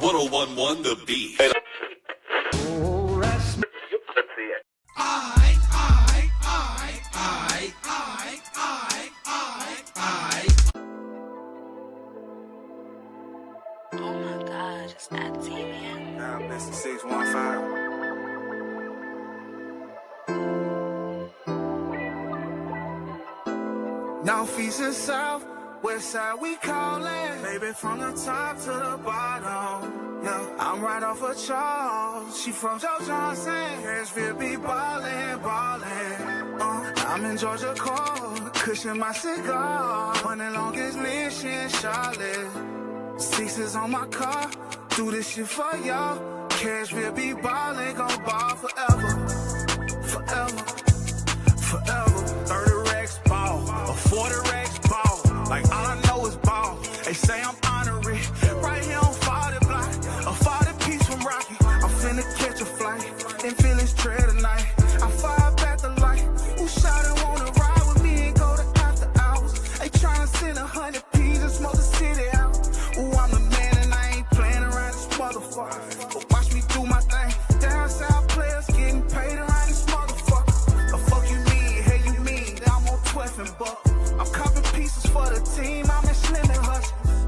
1011 The Beat. Oh my God, it's that TV. Now, Mr. 615. Northeast and south, west side we callin'. Baby, from the top to the bottom. Yeah, I'm right off of Charles. She from Joe Johnson. Cashville be ballin', ballin'. I'm in Georgia Court, cushion my cigar. Running longest mission, Charlotte. Sixes on my car, do this shit for y'all. Cashville be ballin', gon' ball forever. Forever, forever. 30 racks ball, a 40 racks ball. Like all I know is ball. They say I'm honorary. Right here on 40 block, a 40 piece from Rocky. I'm finna catch a flight, and feelings tread tonight. I fire back the light. Who shot and wanna ride with me and go to after hours? They tryna send 100 P's and smoke the city out. Ooh, I'm the man and I ain't playing around this motherfucker. But watch me do my thing. Down south players getting paid around this motherfucker. The fuck you mean? Hey, you mean that I'm on 12 and buck? I'm copping pieces for the team. I'm in Slim and Hustlers.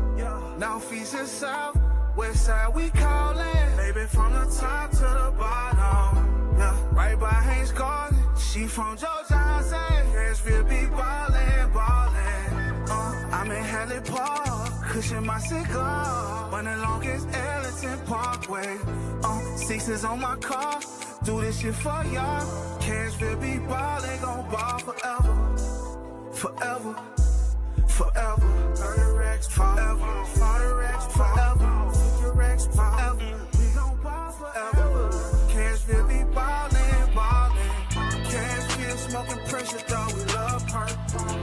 Northeast and south, west side we callin'. Baby, from the top to the bottom. Yeah, right by Haynes Garden. She from Joe Johnson. Cashville be ballin', ballin'. I'm in Hadley Park, cushion my cigar. Running longest Ellington Parkway. Sixes on my car, do this shit for y'all. Cashville be ballin', gon' ball forever. Forever, forever. 30 racks forever. 40 racks forever. 50 racks forever. We gon' ball forever. Cashville be ballin', ballin'. Cashville smoking pressure, though we love her.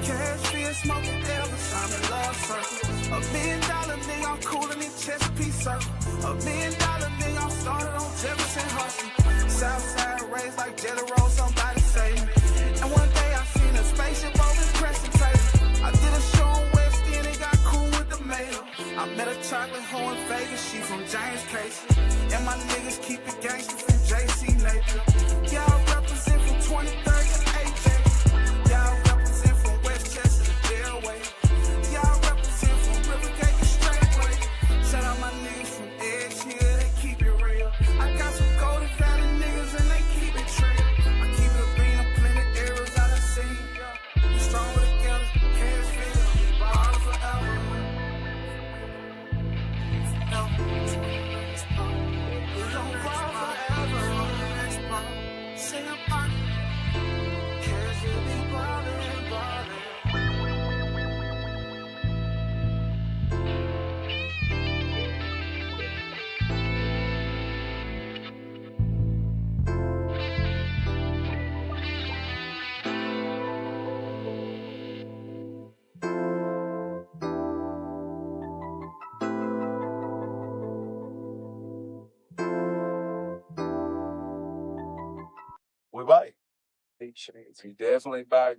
Cashville smoking Elvis, I'm in love circle. $1 million nigga, I'm coolin' in Chesapeake Circle. $1 million nigga, I'm started on Jefferson Hustle. Southside raised like Jelly Roll, somebody say me. And one day I seen a spaceship over Crescent Taylor. I did a show on West End and got cool with the mayor. I met a chocolate hoe in Vegas, she from James Casey. And my niggas keep it gangster from JC Napier. Y'all represent from 2030 to AJ. Y'all represent from Westchester to Delaware. Y'all represent from Rivergate to Straightway. Shout out my niggas from Edge Hill, they keep it real. I got some Golden Valley niggas and they keep it trill. I keep it green, I'm plenty arrows I done seen. We stronger together, Cashville, ball forever. We gon' ball forever. Sing about it. Cashville be ballin', ballin'. We back. We definitely back.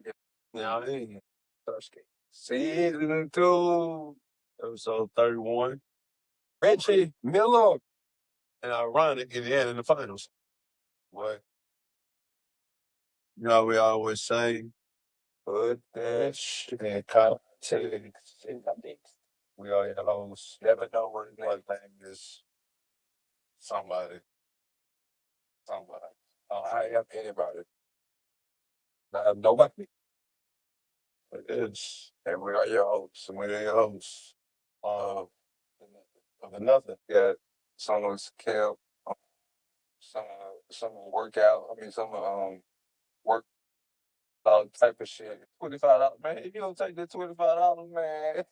Now then, Thursday. Season 2, episode 31. Richie Miller. And ironic in the end in the finals. What? You know, we always say, put that shit in context. We are your hosts. Never know what his name is. Somebody. I don't have anybody. I have nobody. But it's, and we are your hosts, and we're your hosts. Of another. Yeah, someone's camp, some workout. I mean, some work type of shit. $25, man. If you don't take the $25, man,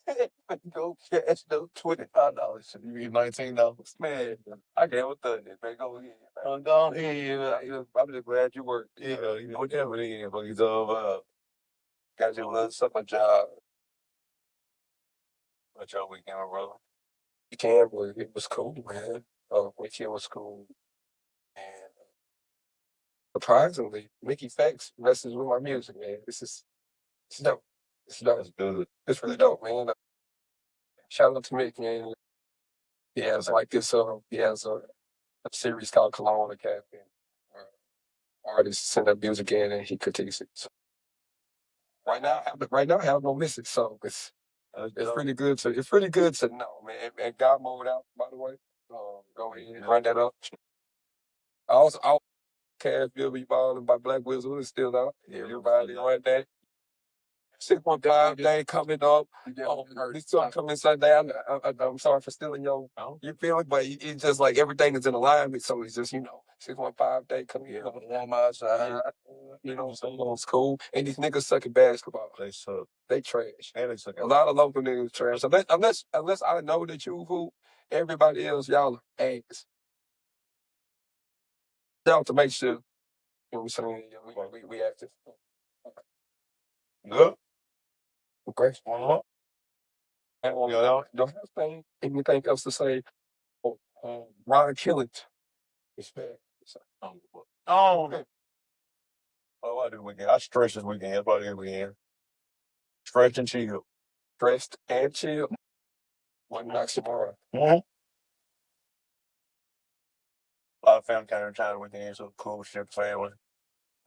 go cash those $25. Should you be $19, man? I gave a 30. Man, go ahead. Man. Go ahead. I'm just glad you worked. Yeah, you know, whatever it is. But he's got your little summer job. What's your weekend, brother? You can, but it was cool, man. Weekend was cool. And surprisingly, Mickey Fax messes with my music, man. It's dope. It's dope. That's good. It's really dope, man. Shout out to Mickey, man. He has like this. He has a series called Cologne Academy. Artists send up music in and he critiques it. So right now I have no missing, so it's pretty good to know, man. And God mode out, by the way. Go ahead and run that up. I Cash Bill Be Ballin' by Black Wizard is still out. Everybody run that. 615 day coming up. This song coming Sunday. I'm sorry for stealing your feeling, but it's just like everything is in alignment. So it's just 615 day coming up. Warm outside. So it's cool. And these niggas suck at basketball. They suck. They trash. And they suck. A lot of local niggas trash. Unless I know that you who everybody else y'all are ass. Y'all to make sure. You know what I'm saying? We active. Good. Okay. You Don't have anything else to say. Ron Killings. Respect. Oh, I do weekend. I stretch this weekend. That's about it weekend. Stretch and chill. Dressed and chill. One knocks tomorrow. Mm-hmm. A lot of family came in China weekend, so cool shit family.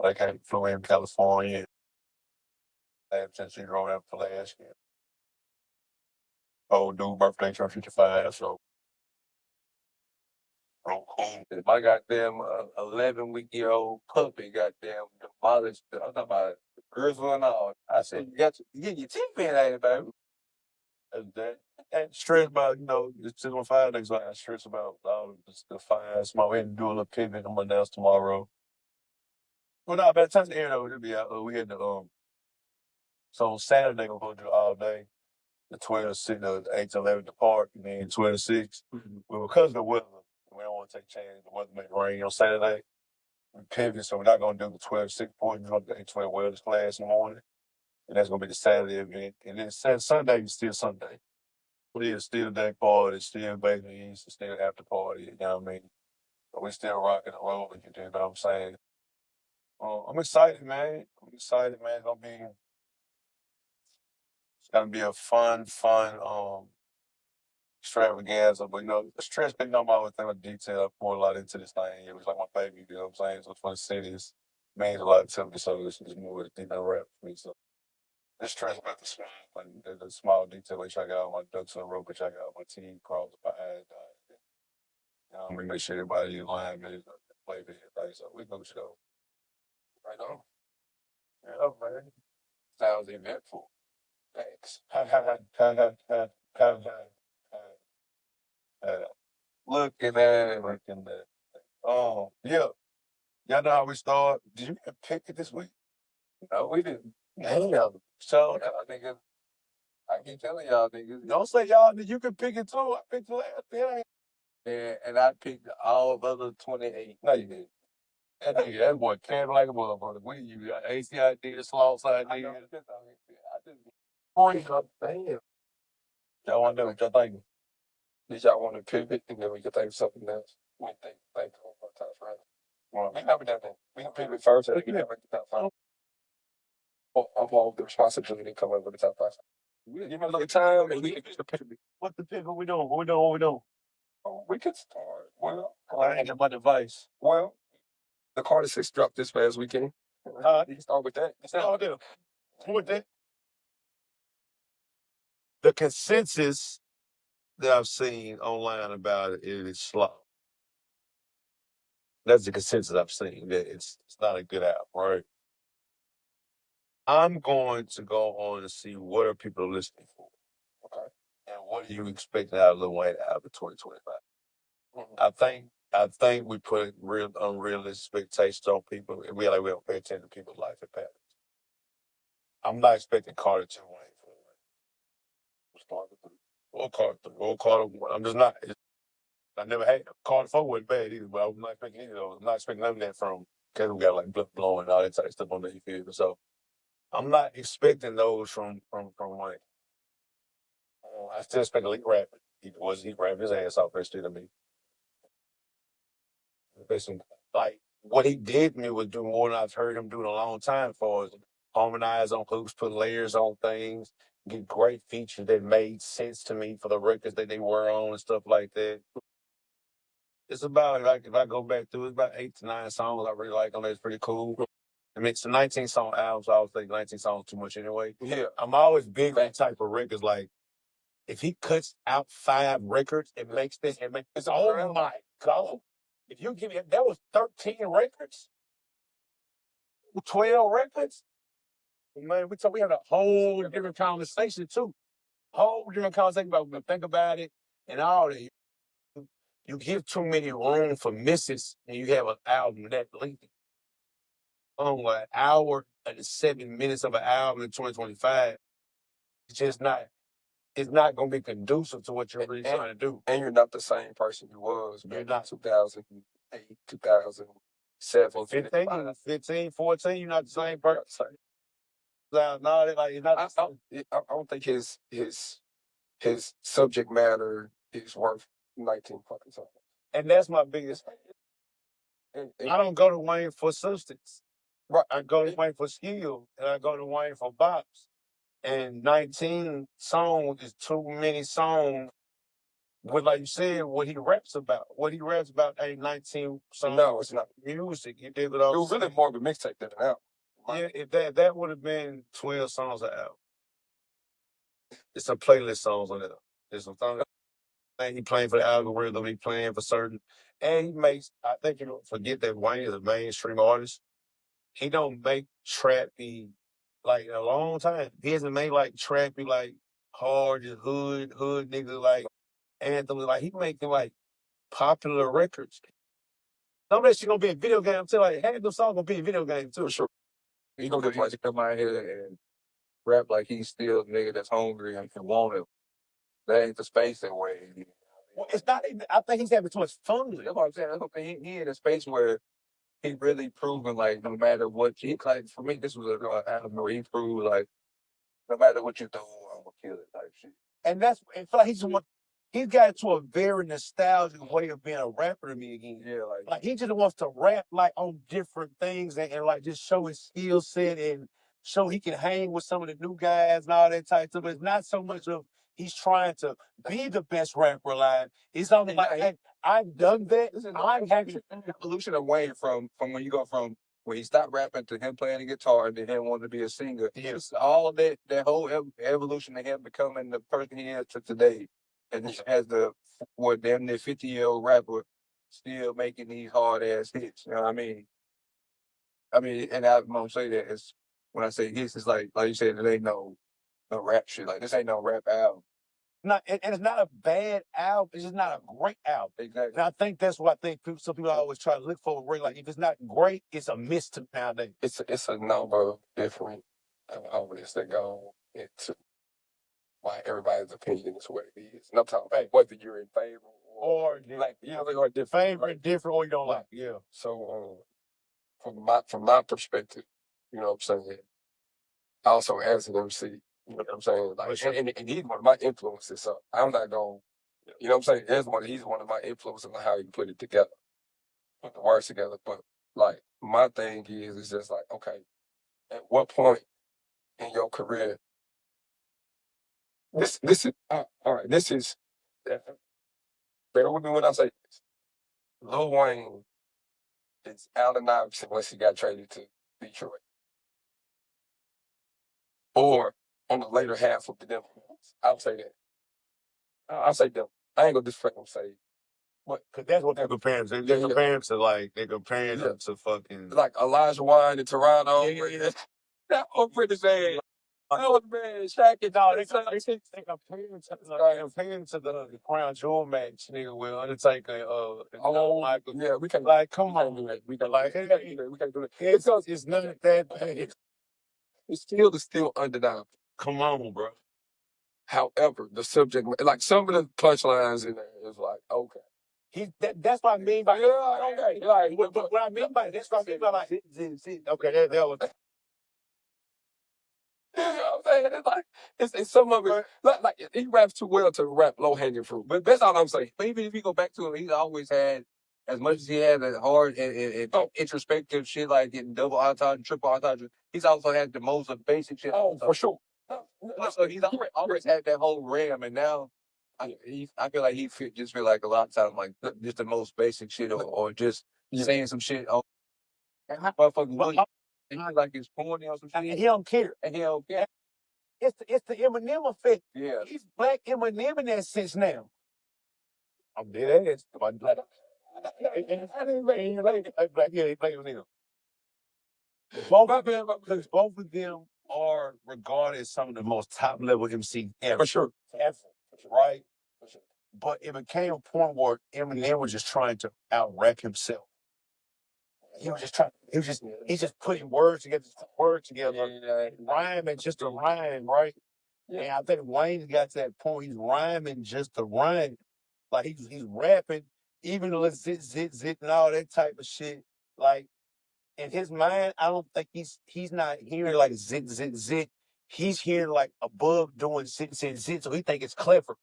Like I flew in California. I have since he growing up for last year. Old dude birthday turned 55, so cool. My goddamn 11-week-old puppy goddamn demolished. I'm talking about the grizzle and all. I said, you get your teeth in, ain't it, baby? That and stress about, it's just on 5 days. Like I stress about all the fire, small. We had to do a little pivot. I'm gonna announce tomorrow. Well, no, by the time the air though, it'll be out. We had so on Saturday we're gonna do all day. The 12 to 6, the 8 to 11 the park, and then 12 to 6. Well, because of the weather, we don't want to take chances. The weather may rain on Saturday. We pivot, so we're not gonna do the 12 to 6 portion. We're gonna do the 12 wellness class in the morning, and that's gonna be the Saturday event. And then Sunday is still Sunday. It's still day party, it's still baby east, it's still after party, you know what I mean? So we still rocking and rolling, you know what I'm saying? I'm excited, man. It's gonna be a fun, extravaganza. But the stress been on my thing with detail. I poured a lot into this thing. It was like my baby, you know what I'm saying? So it's fun to say this means a lot to me, so it's more rap for me. So the stress about the small, like the small detail, which I got all my ducks in a row, which I got all my team crawls behind. We make sure everybody in line, man, play the thing. So we go show. Right on. Yeah, man. Sounds eventful. Thanks. Looking at it. Oh, yeah. Y'all know how we start. Did you get picked this week? No, we didn't. Damn. So, nigga, I keep telling y'all niggas. Don't say y'all that you can pick it too. I picked the last thing. And I picked all of other 28. No, you didn't. That boy can't like a motherfucker. You got ACI did, Sloss side did. I did. Damn. Y'all want to know what y'all thinking? Did y'all want to pivot and then we can think of something else? We think one more time, right? Well, we never done that. We can pivot first and we can never get top five. I'm all the responsibility to come up with the top five. We give me a little time and we can just pivot. What the pivot we doing? What we doing? Oh, we could start. Well, I ain't got my device. Well, the Carter 6 dropped this past weekend. You can start with that. With that. The consensus that I've seen online about it is slow. That's the consensus I've seen, that it's not a good album, right? I'm going to go on and see what are people listening for. Okay. And what do you expect out of Lil Wayne album 2025? I think we put real unrealistic expectations on people, and we don't pay attention to people's life and patterns. I'm not expecting Carter 2 Wayne for Carter 3. Or Carter 1. I'm just not. I never had Carter 4 wasn't bad either, but I'm not expecting any of those. I'm not expecting none of that from because we got like blowing and all that type of stuff on the field. So I'm not expecting those from Wayne. I still expect elite rapping. He rapping his ass off there still to me. Listen, like what he did to me was do more than I've heard him do in a long time for us. Harmonize on hoops, put layers on things. get great features that made sense to me for the records that they were on and stuff like that. It's about, like, if I go back through, it's about 8 to 9 songs I really like on there. It's pretty cool. I mean, it's a 19 song album, so I always think 19 songs too much anyway. Yeah, I'm always big on that type of records. Like, if he cuts out 5 records, it makes this, it's oh my God. If you give me, that was 13 records, 12 records. Man, we had a whole different conversation too. Whole different conversation about when we think about it and all that. You give too many room for misses, and you have an album that lengthy. On an hour and 7 minutes of an album in 2025, it's just not. It's not going to be conducive to what you're really trying to do. And you're not the same person you was back in 2008, 2007, 15, 14, you're not the same person. No, like, it's not. I don't think his subject matter is worth 19 fucking songs. And that's my biggest thing. I don't go to Wayne for substance. Right. I go to Wayne for skill, and I go to Wayne for bops. And 19 songs is too many songs with, like you said, what he raps about. What he raps about ain't 19 songs. No, it's not. Music. You dig what I'm saying? It was really more of a mixtape than an album. Yeah, if that would have been 12 songs an album. It's some playlist songs on there. There's some songs. He playing for the algorithm. He playing for certain. And he makes, I think you don't forget that Wayne is a mainstream artist. He don't make trappy, like, in a long time. He hasn't made, like, trappy, like, hard, just hood nigga, like, anthem. Like, he making, like, popular records. Some of that shit gonna be a video game too. Like, half the song gonna be a video game too. For sure. He gonna get to come out here and rap like he's still a nigga that's hungry and can want it. That ain't the space that way. Well, it's not. I think he's having too much fun. That's what I'm saying. I don't think he in a space where he really proven, like, no matter what he, like, for me, this was an album where he proved, like, no matter what you do, I'm gonna kill it type shit. And that's, I feel like he's got into a very nostalgic way of being a rapper to me again. Yeah, like he just wants to rap, like, on different things and like just show his skill set and show he can hang with some of the new guys and all that type stuff. But it's not so much of he's trying to be the best rapper alive. It's only like, hey, I've done that. I'm having evolution of Wayne from when you go from when he stopped rapping to him playing the guitar and then him wanting to be a singer. Yes. All of that whole evolution of him becoming the person he is to today. And as the damn near 50-year-old rapper still making these hard ass hits. You know what I mean? And I'm gonna say that it's when I say hits, it's like you said, it ain't no rap shit. Like, this ain't no rap album. and it's not a bad album. It's just not a great album. Exactly. And I think that's what I think some people always try to look for. Like, if it's not great, it's a miss to nowadays. It's a number of different elements that go into why everybody's opinion is what it is. And I'm talking about whether you're in favor or like, you know, or different, favorite, different, or you don't like. Yeah. So from my perspective, you know what I'm saying, also as an MC, you know what I'm saying? Like, and he's one of my influences, so I'm not going, you know what I'm saying? He's one of my influences on how you put it together, put the words together. But, like, my thing is just like, okay, at what point in your career, this is, all right, this is, bear with me when I say this. Lil Wayne is Allen Iverson once he got traded to Detroit. Or on the later half of the Denver. I'll say that. I'll say them. I ain't gonna disrespect them. Say, what? Because that's what they're comparing to. They're comparing to, like, they're comparing to fucking, like Elijah Wine in Toronto. Yeah. That was pretty sad. That was bad. Shaq and no, they comparing to the Crown Jewel match, nigga, with Undertaker. Michael. Yeah, we can, like, come on, do that. We can, can, like, we can do that. it's not that bad. It's still undeniable. Come on, bro. However, the subject, like, some of the punchlines in there is like, okay. That's what I mean by, okay. Like, but what I mean by, that's what I mean by, like, okay, that was. You know what I'm saying? It's like, it's some of it. Like, he raps too well to rap low hanging fruit. But that's all I'm saying. But even if you go back to him, he's always had, as much as he had that hard and introspective shit, like getting double entendre, triple entendre, he's also had the most of basic shit. Oh, for sure. So he's always had that whole ram, and now I feel like just feel like a lot of times like just the most basic shit or just saying some shit. Oh, and motherfucker, and he's like it's corny or some shit. And he don't care. And he don't care. It's the Eminem effect. Yeah. He's Black Eminem in that sense now. I'm dead ass. I didn't like Eminem. Both of them are regarded as some of the most top level MC ever. For sure. Ever. Right? For sure. But it became a point where Eminem was just trying to out-rap himself. He's just putting words together, rhyming just to rhyme, right? Yeah. And I think Wayne got to that point. He's rhyming just to rhyme. Like he's rapping, even the zit, zit, zit, and all that type of shit. Like in his mind, I don't think he's not hearing like zit, zit, zit. He's hearing like a bug doing zit, zit, zit. So he think it's clever.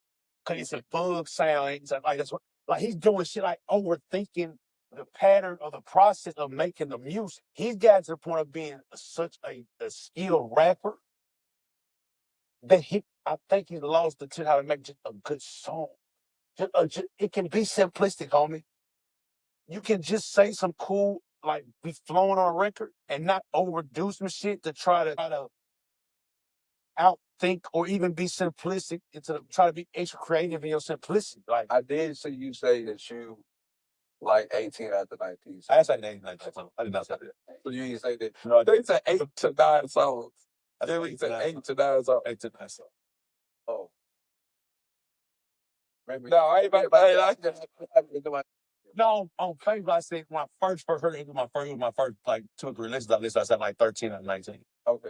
Cause it's a bug sound. So like that's what like he's doing shit like overthinking the pattern or the process of making the music. He's got to the point of being such a skilled rapper that I think he's lost the to how to make just a good song. It can be simplistic, homie. You can just say some cool, like be flowing on a record and not overdo some shit to try to outthink or even be simplistic and to try to be extra creative in your simplicity. Like I did see you say that you like 18 after 19. I said 18 after 19. I did not say that. So you didn't say that. No, They said 8 to 9 songs. They said 8 to 9 songs. 8 to 9 songs. Oh. Maybe. No, I ain't about to. No, on Facebook, I said when I first heard it, it was my first like 2 or 3 listens. I said like 13 out of 19. Okay.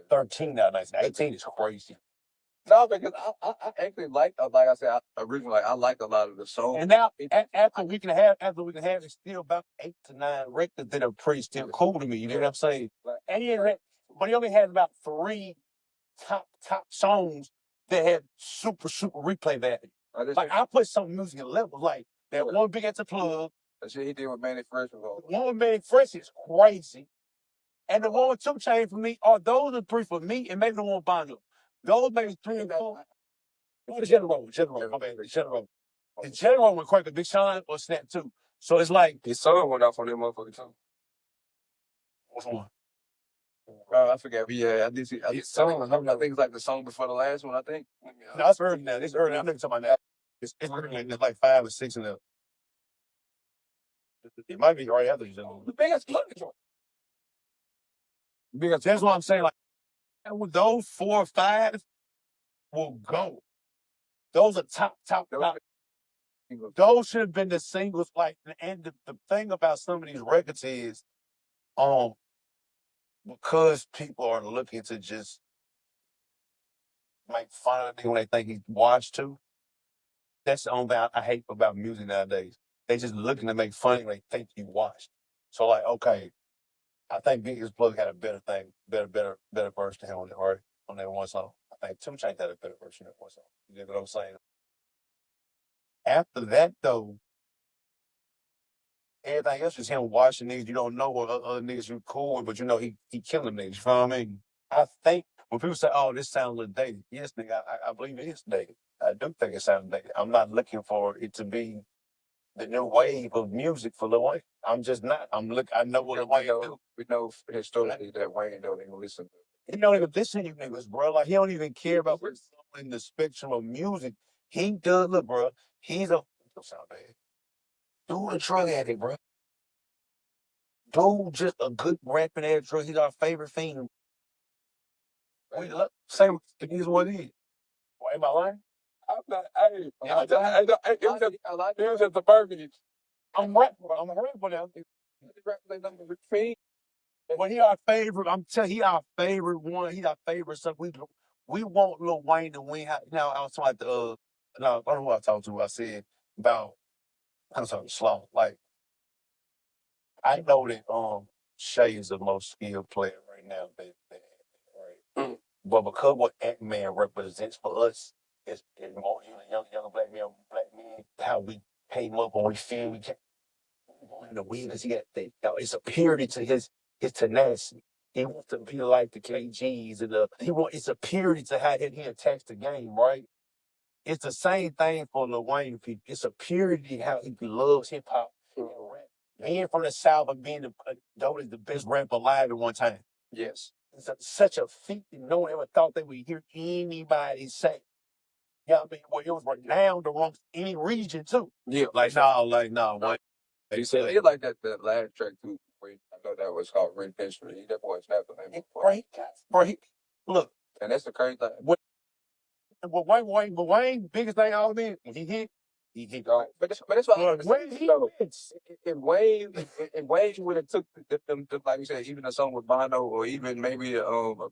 13 out of 19. 18 is crazy. No, because I actually like I said, originally, I liked a lot of the songs. And now, after we can have, it's still about 8 to 9 records that are pretty still cool to me. You know what I'm saying? And but he only has about 3 top songs that have super replay value. Like I put some music in levels like that one Big at the Plug. The shit he did with Manny Fresh was The one with Manny Fresh is crazy. And the one with 2 Chainz for me are those are 3 for me and maybe the one with Bono. Those maybe 3 and 4. General. My bad, General. The General with Quaker Big Sean or Snap 2. So it's like his son went off on that motherfucker too. What's one? I forget. Yeah, I did see his song. I think it's like the song before the last one. I think. No, it's early now. It's early. I'm not talking about that. It's early. It's like 5 or 6 in there. It might be right after General. The biggest plug joint. That's what I'm saying. Like those 4 or 5 will go. Those are top. Those should have been the singles. Like, and the thing about some of these records is, because people are looking to just make fun of the when they think he's washed too. That's the only thing I hate about music nowadays. They just looking to make fun when they think you washed. So like, okay, I think Biggest Plug had a better verse than him on that one song. I think 2 Chainz had a better verse than that one song. You get what I'm saying? After that though, everything else is him washing niggas. You don't know what other niggas you cool with, but you know he killing niggas. You know what I mean? I think when people say, "Oh, this sounds a little dated," yes, nigga, I believe it is dated. I do think it sounds dated. I'm not looking for it to be the new wave of music for Lil Wayne. I'm just not. I know what Lil Wayne do. We know historically that Wayne don't even listen. He don't even listen to you niggas, bro. Like he don't even care about what's in the spectrum of music. He does. Look, bro. He's a sound bad. Dude, a drug addict, bro. Dude, just a good rapping ass drug. He's our favorite fiend. Same. It is what it is. Why am I lying? I'm not. It was just the verbiage. I'm rapping. I'm a rapper now. Well, he our favorite. I'm telling you, he our favorite one. He's our favorite stuff. We want Lil Wayne to win. Now I was talking about no, I don't know who I talked to. I said about I'm sorry, Sloan. Like I know that Shay is the most skilled player right now. Right. But because what Ant-Man represents for us is more young black men, how we came up and we feel we can't the weakness he got. It's a purity to his tenacity. He wants to be like the KGs and it's a purity to how he attacks the game, right? It's the same thing for Lil Wayne people. It's a purity how he loves hip hop and rap. Being from the South and being the best rapper alive at one time. Yes. It's such a feat that no one ever thought they would hear anybody say. You know what I mean? Well, it was renowned amongst any region too. Yeah. Wayne. He said he like that last track too. I know that was called Red History. That boy snapped the name. Right. Look, And that's the crazy thing. Wayne, biggest thing all in, he hit Right. But that's why Wayne, he hits. if Wayne would have took them like you said, even a song with Bono or even maybe a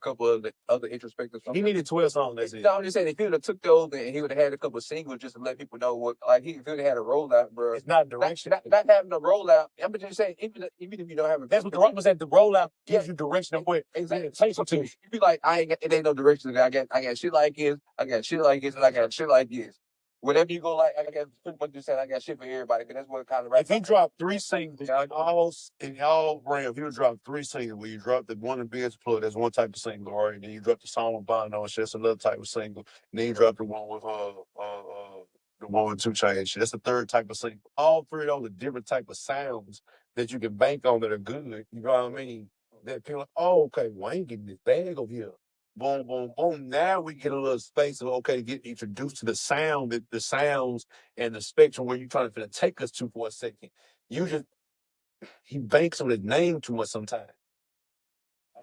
couple of the other introspective songs. He needed 12 songs. That's it. No, I'm just saying if he would have took those and he would have had a couple of singles just to let people know what if he would have had a rollout, bro. It's not direction. Not having a rollout. I'm just saying even if you don't have a that's what the rock was at. The rollout gives you direction of what exactly takes you to. You be like, it ain't no direction. I got shit like this, I got shit like this, and I got shit like this. Whatever you go like, I got pretty much just saying I got shit for everybody, because that's what kind of rap. If he dropped 3 singles in all realms, he would drop 3 singles. Where you drop the one in Big's Plug, that's one type of single, right? Then you drop the song with Bono, that's another type of single. And then you drop the one with the one with 2 Chainz. That's the third type of single. All 3 of those are different type of sounds that you can bank on that are good. You know what I mean? That people like, oh, okay, Wayne getting this bag over here. Boom, boom, boom. Now we get a little space of get introduced to the sound, the sounds and the spectrum where you're trying to take us to for a second. He banks on his name too much sometimes.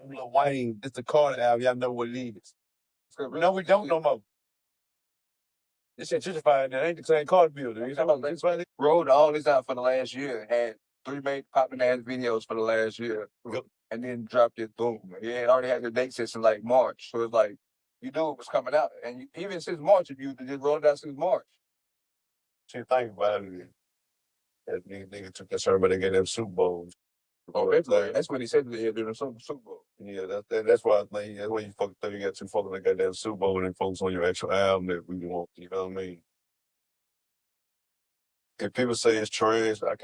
Lil Wayne, it's the Carter album. Y'all know what it is. No, we don't no more. This shit gentrified now. Ain't the same Carter building. Rolled all this out for the last year. Had 3 made popping ass videos for the last year. Yep. And then dropped it, boom. Yeah, it already had the date since like March. So it's like, you knew it was coming out. And even since March, if you just rolled it out since March. See, think about it. That nigga took that sermon to get them Super Bowls. Oh, that's what he said during the Super Bowl. Yeah, that's why I think that's why you fucking think you got too fucking got that Super Bowl and then focus on your actual album that we want. You know what I mean? If people say it's trash, I'm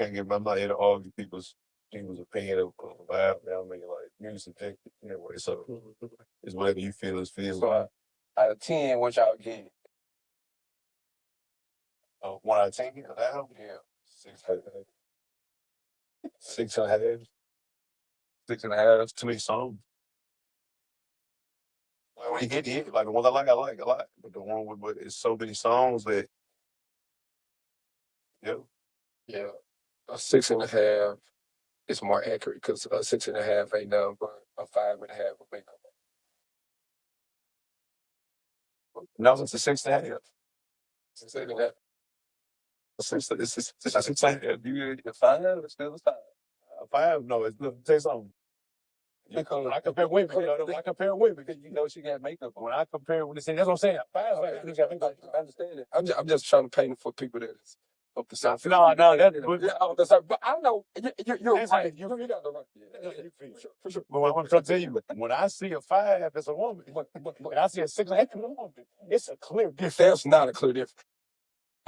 not here to argue people's opinion of album. You know what I mean? Like music subjective anyway. So it's whatever you feel is feel. So out of 10, what y'all give? 1 out of 10 album? Yeah. 6.5. 6.5. Too many songs. When you get hit, like the ones I like a lot. But the one with it's so many songs that Yeah. A 6.5 is more accurate because a 6.5 ain't nothing but a 5.5 would make up. no, it's a 6.5. 6.5. It's a 6.5. You the 5, it's still a 5. A 5? No, it's say something. Because when I compare women, You know she got makeup on. when I compare with this, that's what I'm saying. 5, I understand it. I'm just trying to paint it for people that is up the south. No, that's Up the south. But I know you're That's right. right. You got the right. Yeah, for sure. But what I'm trying to tell you, when I see a 5 as a woman, and I see a 6.5 as a woman, it's a clear difference. There's not a clear difference.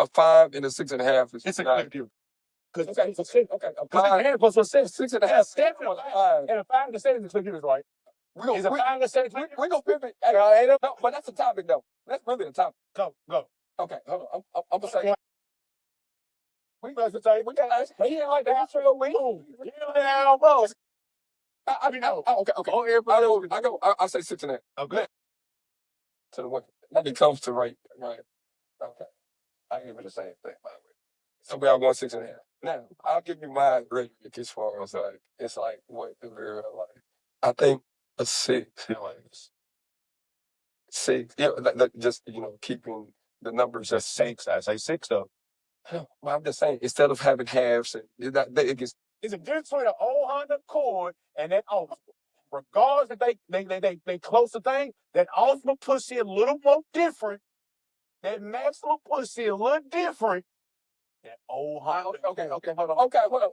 A 5 and a 6.5 is It's a not. clear difference. Because Okay, it's a 6. Okay, a Because 5, plus a 6. 6.5, 7 was 5. and a 5 and a 7 is a clear difference, right? Is a 5 and a 7 clear? We gonna pivot. No, but that's the topic though. That's really the topic. Go. Okay, hold on. I'm gonna say. We got to say, We got to ask. He ain't like the outro. almost. Okay. I say 6.5. Okay. To the women. When it comes to right. Okay. I give it the same thing, by the way. So we all going 6.5. Now, I'll give you my rhetoric as far as like, it's like what the girl like. I think a 6, like 6. Yeah, like just keeping the numbers It's a 6. I say 6 though. Well, I'm just saying, instead of having halves, it gets. It's a difference between an old Honda Accord and that Ultima. Regardless if they close the thing, that Ultima pussy a little more different. That Maxima pussy a little different. That old Honda. Okay, hold on. Okay, hold on.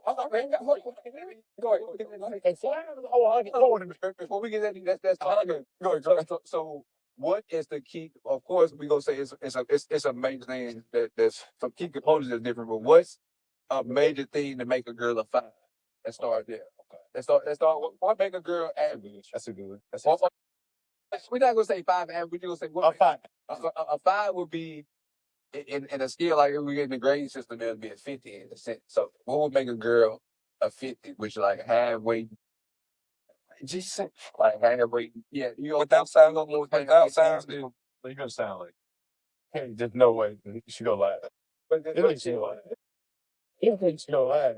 Go ahead. And so the old Honda Accord. Before we get that, that's Honda. Go ahead. So, what is the key? Of course, we gonna say it's a major thing that's some key components that's different. But what's a major thing to make a girl a 5? Let's start there. Okay. Let's start. What make a girl average? That's a good. We're not gonna say 5 average. We're gonna say what? A 5. A 5 would be in a scale like if we get in the grading system, it'll be a 50 in a sense. So what would make a girl a 50, which like halfway? Just like halfway. Yeah, Without sound, still. You're gonna sound like. Hey, there's no way she gonna lie. But it ain't she gonna lie. It ain't she gonna lie.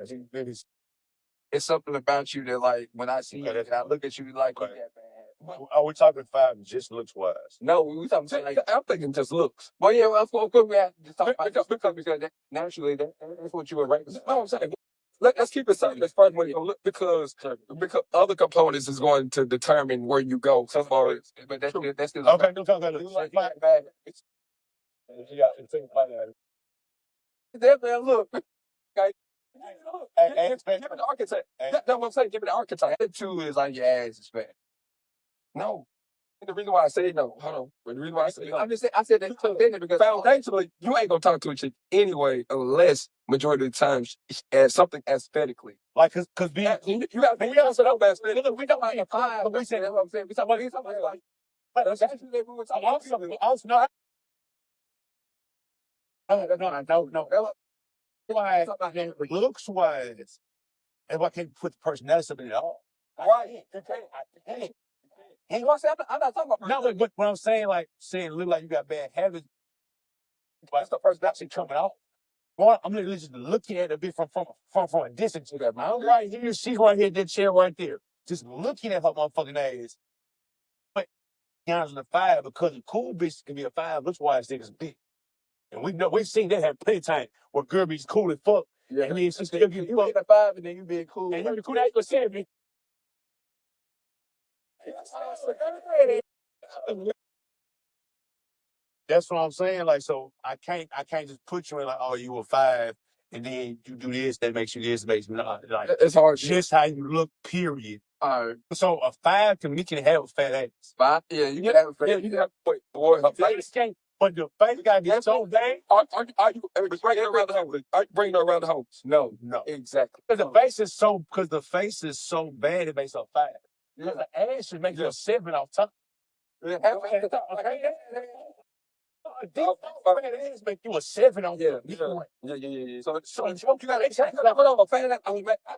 it's something about you that like when I see you and I look at you like Okay. that bad. Are we talking 5 just looks wise? No, we talking like I'm thinking just looks. Well, yeah, well, of course we have to talk about just because naturally that's what you were right. No, I'm saying let's keep it simple as far as where you look because other components is going to determine where you go so far as but that's still Okay, don't talk about it. like bad. It's definitely a look. Okay. Give it the architect. That's what I'm saying. Give it the architect. That too is like your ass is fat. No. And the reason why I say no, hold on. The reason why I say I'm just saying I said that because foundationally you ain't gonna talk to a chick anyway unless majority of the time as something aesthetically. Like cause being You got to set up aesthetic. Look, we talking about a 5, but we said that's what I'm saying. We talking about like that's actually we were talking about. No. Why looks wise, and why can't put the personality up in it all? Right. You can't. I'm not talking about. No, but what I'm saying, like saying look like you got bad habits, but that's the personality coming out. Well, I'm literally just looking at it a bit from a distance. I'm right here, she's right here, that chair right there. Just looking at her motherfucking ass. But honest, a 5 because a cool bitch can be a 5 looks wise, niggas big. And we've seen that happen plenty of times where girl be cool as fuck. Yeah. And then she's still get you a 5 and then you being cool. And you're cool, that's 7. That's what I'm saying. Like, so I can't just put you in like, oh, you a 5, and then you do this, that makes you this, makes me not. Like, it's hard. Just how you look, period. All right. So a 5 to me can have a fat ass. 5? Yeah, you can have a fat. Yeah, you can have boy. A face can't. But the face gotta get so bad. Are you bringing her around the house? Are you bringing her around the house? No. Exactly. Because the face is so bad it makes a 5. Because the ass should make you a 7 off top. A deep fat ass make you a 7 on top. Yeah. So you got hold on, a fat ass. I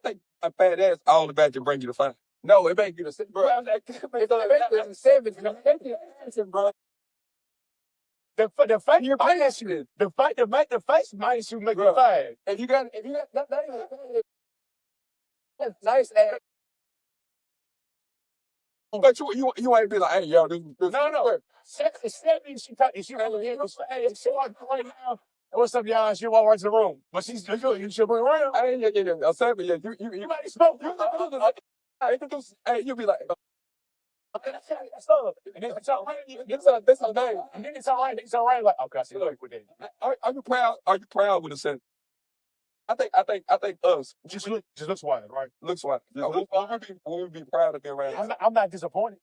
think a fat ass all about to bring you to 5. No, it make you the 7, bro. It's a 7, bro. The face you're minus you. The face minus you make a 5. If you got that's nice ass. But you ain't be like, hey, yo, this No. 70, she right now. What's up, y'all? She walk right to the room. But she'll bring around. Yeah. 7, yeah. You might smoke. Hey, you be like, that's and then it's all right. this is nice. And then it's all right. Like, okay, I see what with that. Are you proud? Are you proud with a 7? I think us Just looks wise, right? looks like we'll be proud to be around. I'm not disappointed.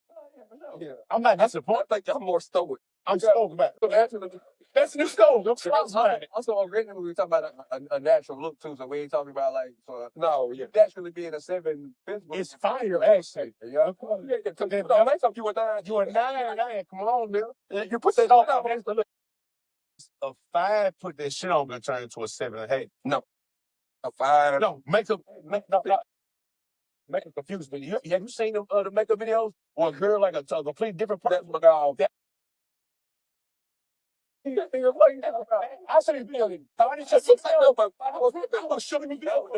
Yeah. I'm not disappointed. I think I'm more stoic. I'm stoked about it. That's new stoked. Also, originally we were talking about a natural look too, so we ain't talking about like naturally being a 7 physical. It's fire, actually. Yeah. You a 9. You a 9. Come on, man. You put that on. A 5 put that shit on, gonna turn into a 7. Hey, no. A 5. No, make a confused video. Have you seen the makeup videos or a girl like a completely different person? I said it video. I was showing you video.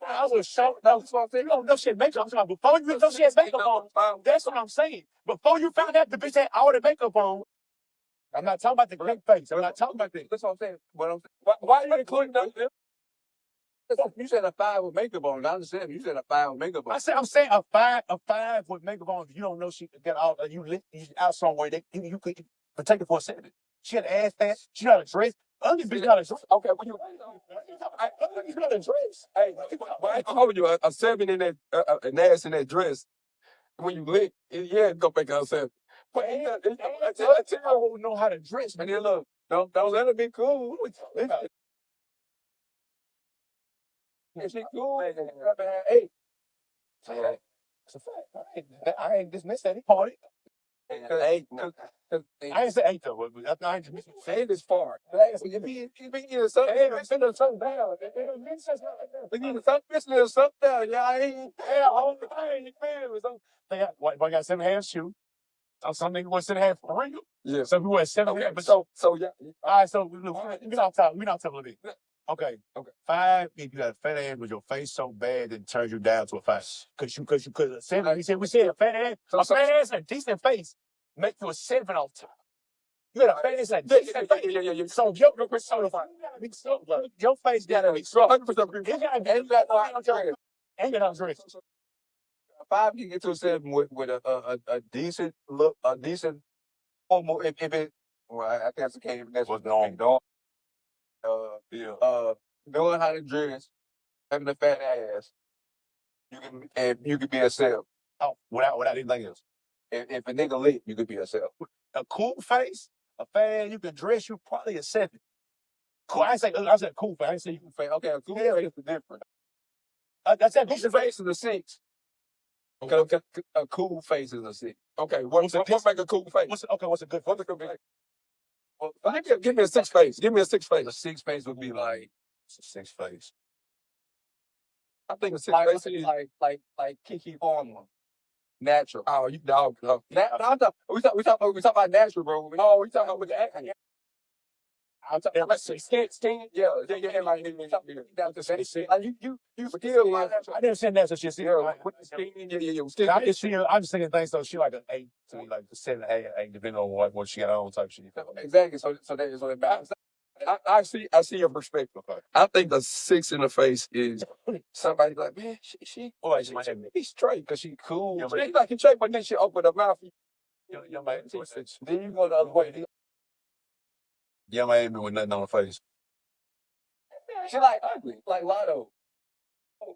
I was showing. No shit makeup. Before you know she has makeup on. That's what I'm saying. Before you found out the bitch had all the makeup on. I'm not talking about the great face. I'm not talking about that. That's what I'm saying. Why are you including that? You said a 5 with makeup on. I understand. You said a 5 with makeup on. I'm saying a 5 with makeup on. If you don't know she got all you out somewhere, you could take it for a 7. She had ass fat. She got a dress. Ugly bitch got a dress. Okay, when you got a dress. Hey, I told you a 7 in that an ass in that dress. When you lick, it's gonna make her a 7. But I don't know how to dress, man. Look, don't let her be cool. She cool. Hey, It's a fact. I ain't dismissed any party. hey, I ain't say 8 though. But I ain't dismissed it. eight is far. You be eating something. Hey, I'm sitting something down. You eating something, missing something down. Yeah, I ain't. Yeah, all the time. You feel it? They got, what, I got 7.5 shoe. Some niggas want 7.5 for real. Yeah. Some people want 7.5. Okay, But so yeah. all right, so look, we not talking a bit. Okay. Okay. 5, if you got a fat ass with your face so bad that it turns you down to a 5. Cause 7, we said a fat ass, fat ass and a decent face make you a 7 off top. You got a fat ass and a decent face. Yeah. So your face gotta be strong. 100%. It gotta be ain't got no dress. 5 can get to a 7 with a decent look, a decent almost if it. Well, I guess I can't even. That's what's going on. Knowing how to dress, having a fat ass, you can be a 7. Oh, without anything else. If a nigga lit, you could be a 7. A cool face, a fan, you can dress you probably a 7. Cool. I said cool face. I said you can face. Okay, a cool face is different. I said Decent face is a 6. Okay. A cool face is a 6. Okay, what make a cool face? What's a good? What's a good face? Well, give me a 6 face. Give me a 6 face. A 6 face would be like It's a 6 face. I think a 6 face is like Kiki Palmer. Natural. Oh, you dog. No, we talk about natural, bro. No, we talking about with the acting. I'm talking about skin. Yeah, like you still like. I didn't say that, so she's With the skin, yeah. I'm just saying things, so she like an 8 to like 7, 8, depending on what she got on type shit. Exactly. So that is what it matters. I see your perspective. I think a 6 in the face is somebody like, man, she be straight because she cool. Yeah, She like you straight, but then she open her mouth. Then you go the other way. Yeah, man, ain't doing nothing on the face. She like ugly, like Lotto.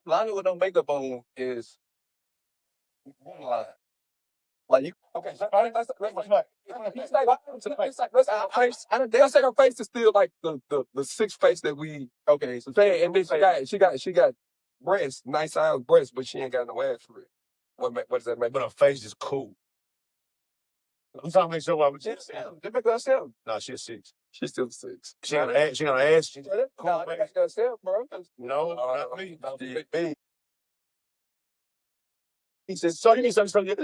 Lotto with no makeup on is like you. Okay, let's say her face is still like the 6 face that we. Okay, so and then she got breasts, nice size breasts, but she ain't got no ass for it. What does that make? But her face is cool. I'm trying to make sure I'm just make her a 7. No, she's 6. She's still 6. She got an ass. No, they make her a 7, bro. No, not me. B. He says, so you need something. So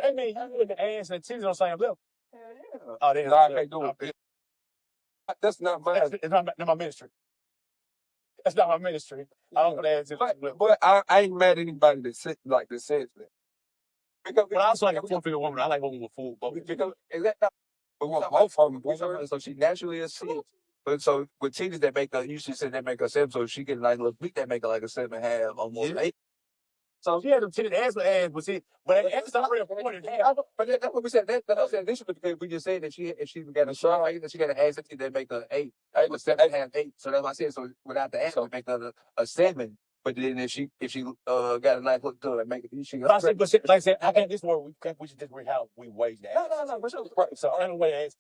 that means you with the ass and titties on the same level. Oh, they can't do it. That's not my. It's not my ministry. That's not my ministry. I don't put ass in. But I ain't mad at anybody that says that. Because I also like a 4-figure woman. I like women with full. Because is that not? But both of them. So she naturally is 6. But so with titties that make her, you should say that make her 7. So she can like look big, that make her like a 7.5, almost 8. So she had them titties, ass with ass, but ass already pointed half. But that's what we said. That's initially because we just said that if she got a shot, that she got an ass that make her 8, 7.5, 8. So that's what I said. So without the ass, it make her a 7. But then if she got a nice look to her, make it. She but like I said, I can't. This word we should disagree how we weigh that. No. For sure. So I don't weigh ass.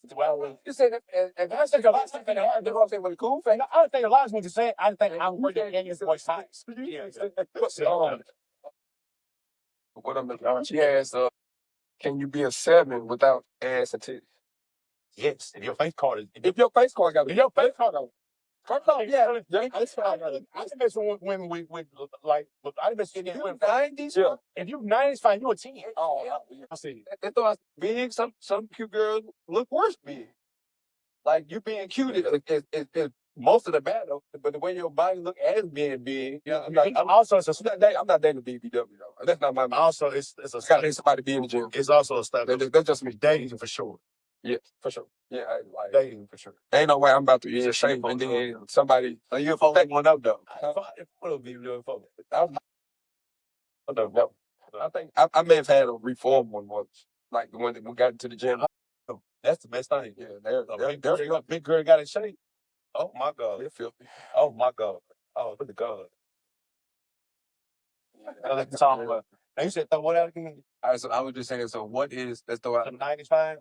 You said and I think a lot of things hard. That's what I'm saying with a cool face. I don't think a lot of what you're saying. I think I'm working against voice size. What I'm she asked, can you be a 7 without ass and titties? Yes, if your face card is. If your face card got. If your face card got. Yeah. I think that's when women with like. I think that's in 90s. Yeah. If you 90s, fine. You a 10. Oh, I see. They thought big. Some cute girls look worse big. Like you being cute is most of the battle, but the way your body look as being big, I'm not dating BBW though. That's not my. Also, it's a gotta need somebody to be in the gym. It's also a stuff. That's just me. Dating for sure. Yeah, for sure. Yeah, like dating for sure. Ain't no way I'm about to be in shape and then somebody. So you're fucking one up though. What would be doing for? I don't know. I think I may have had a reform one once, like the one that we got into the gym. That's the best thing. Yeah, big girl got in shape. Oh my God. It filthy. Oh my God. Oh, look at God. Let's talk about. Now you said throw what out again? All right, so I was just saying. So what is? Let's throw out some 95.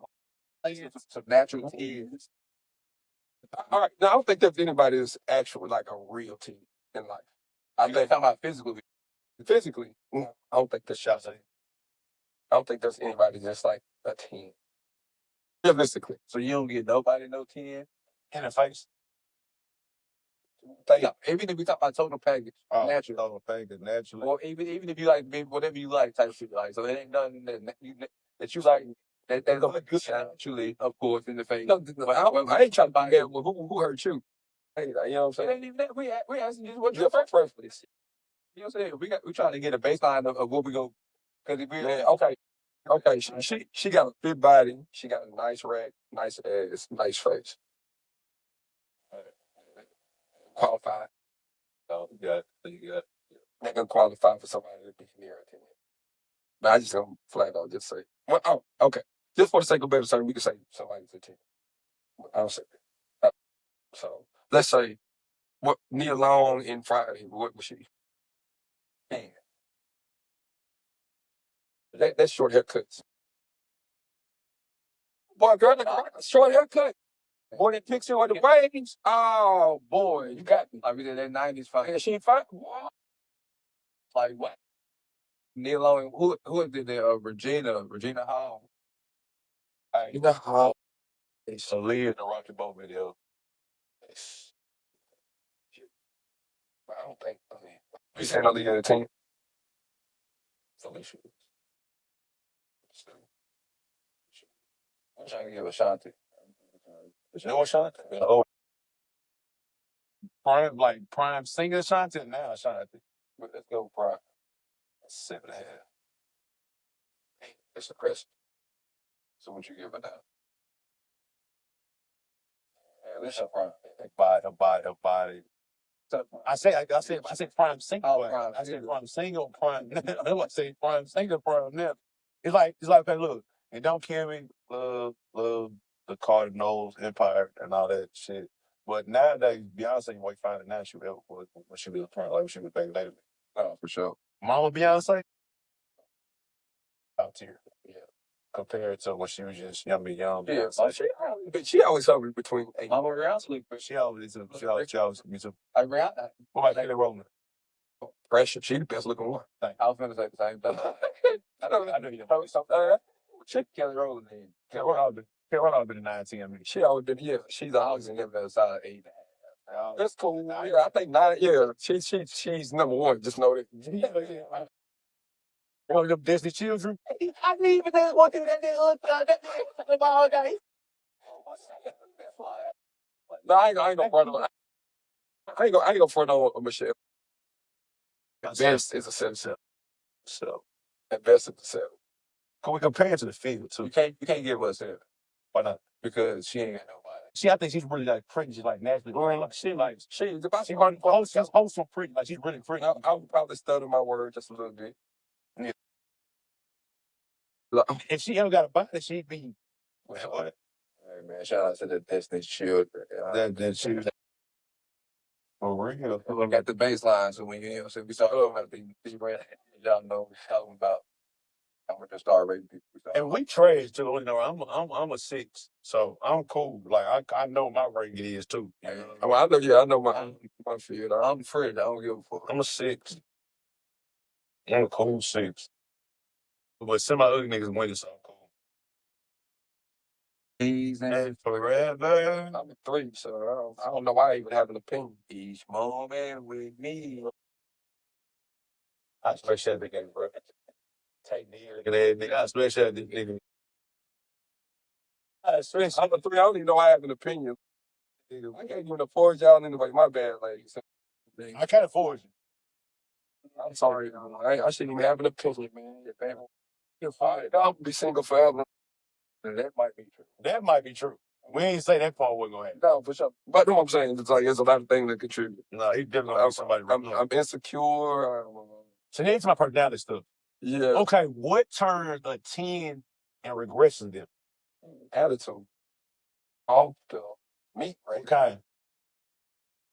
Some natural tears. All right. Now I don't think there's anybody that's actual like a real team. in life. I You think talking about physically. physically, I don't think there's shots. I don't think there's anybody that's like a 10. Realistically. So you don't get nobody no 10 in the face? Yeah, Even if we talk about total package, naturally. Total package, naturally. Or even if you like whatever you like type shit, like, so it ain't nothing that you like that look good naturally, of course, in the face. No, I ain't trying to buy that. Who hurt you? Hey, you know what I'm It saying? ain't even that. We asking just what your first preference. You know what I'm saying? We trying to get a baseline of what we go. Because if we Okay. She got a fit body. She got a nice rack, nice ass, nice face. Qualified. So you got. Not gonna qualify for somebody to be near her 10. But I just gonna flat out just say, well, oh, okay. Just for the sake of better saying, we can say somebody's a 10. I'll say that. So let's say what Nia Long in Friday, what was she? Man. That's short haircuts. Boy, girl, short haircut. Boy, that picture with the waves. Oh boy, you got me. like we did that 90s fight. And she fine. Like what? Neil Long, who did that? Regina Hall. You know how So Lee in the Rocky Boat video. I don't think. I mean, you saying no leader of the team? Felicia. I'm trying to give Ashanti. You know what, Sean? Oh, Prime singer Ashanti now Ashanti. But let's go prime. 7.5. It's the Chris. So what you give it now? Yeah, let's show Prime. Her body. So I said prime singer. Oh, Prime. prime I said singer. prime singer, prime. I say prime singer, prime now. It's like okay, look, and don't kill me. Love the Cardinals, Empire, and all that shit. But nowadays, Beyonce way finer now than she ever was when she was like when she was back later. Oh, for sure. Mama Beyonce. Top tier. Yeah. Compared to when she was just young. Yeah, Beyonce. but she always hovered between 8. Mama Beyonce. She always me too. I Rihanna. What about Kelly Rowland? Pressure. She the best looking one. I was gonna say the same thing. I know you know something. Check Kelly Rowland in. Kelly Rowland been in 19. I mean, She always been, yeah, she's always in in there there. for a solid 8. That's cool. Yeah, I think 9, yeah, she's number one. Just know that. One of them Disney children. I need even that one thing that they hood all day. No, I ain't gonna front on. I ain't gonna front on Michelle. At best is a 7. so At best is a 7. can we compare it to the field too? You can't give us that Why not? because she ain't got nobody. I think she's really like pretty. She's like naturally. She wholesome pretty. Like she's really pretty. I would probably stutter my word just a little bit. Yeah. Like, If she ever got a body, she'd be. What? Hey man, shout out to the Destiny's Children. That she was for real. We got the baseline, so when you so we start about the y'all know what we're talking about. I'm gonna just start rating people. And we trash too. You know, I'm a 6, so I'm cool. Like I know my rating is too. You know? well, I know my field. I'm afraid I don't give a fuck. I'm a 6. I'm a cool 6. But some of my other niggas winning, so I'm cool. And forever. I'm a 3, so I don't know why I even have an opinion. Each moment with me. I swear shit again, bro. Take me look at that nigga. I swear shit this nigga. I swear, I'm a 3. I don't even know I have an opinion. I can't even afford y'all anyway. My bad, ladies. I can't afford you. I'm sorry. I shouldn't even have an opinion, man. If I'll be single forever. That might be true. That might be true. We ain't say that part wasn't gonna happen. No, for sure. But what I'm saying is like there's a lot of things that contribute. No, he definitely gonna be somebody. I'm insecure. So here's my personality stuff. Yeah. Okay, what turns a 10 and regresses them? Attitude. All the meat, right? Okay.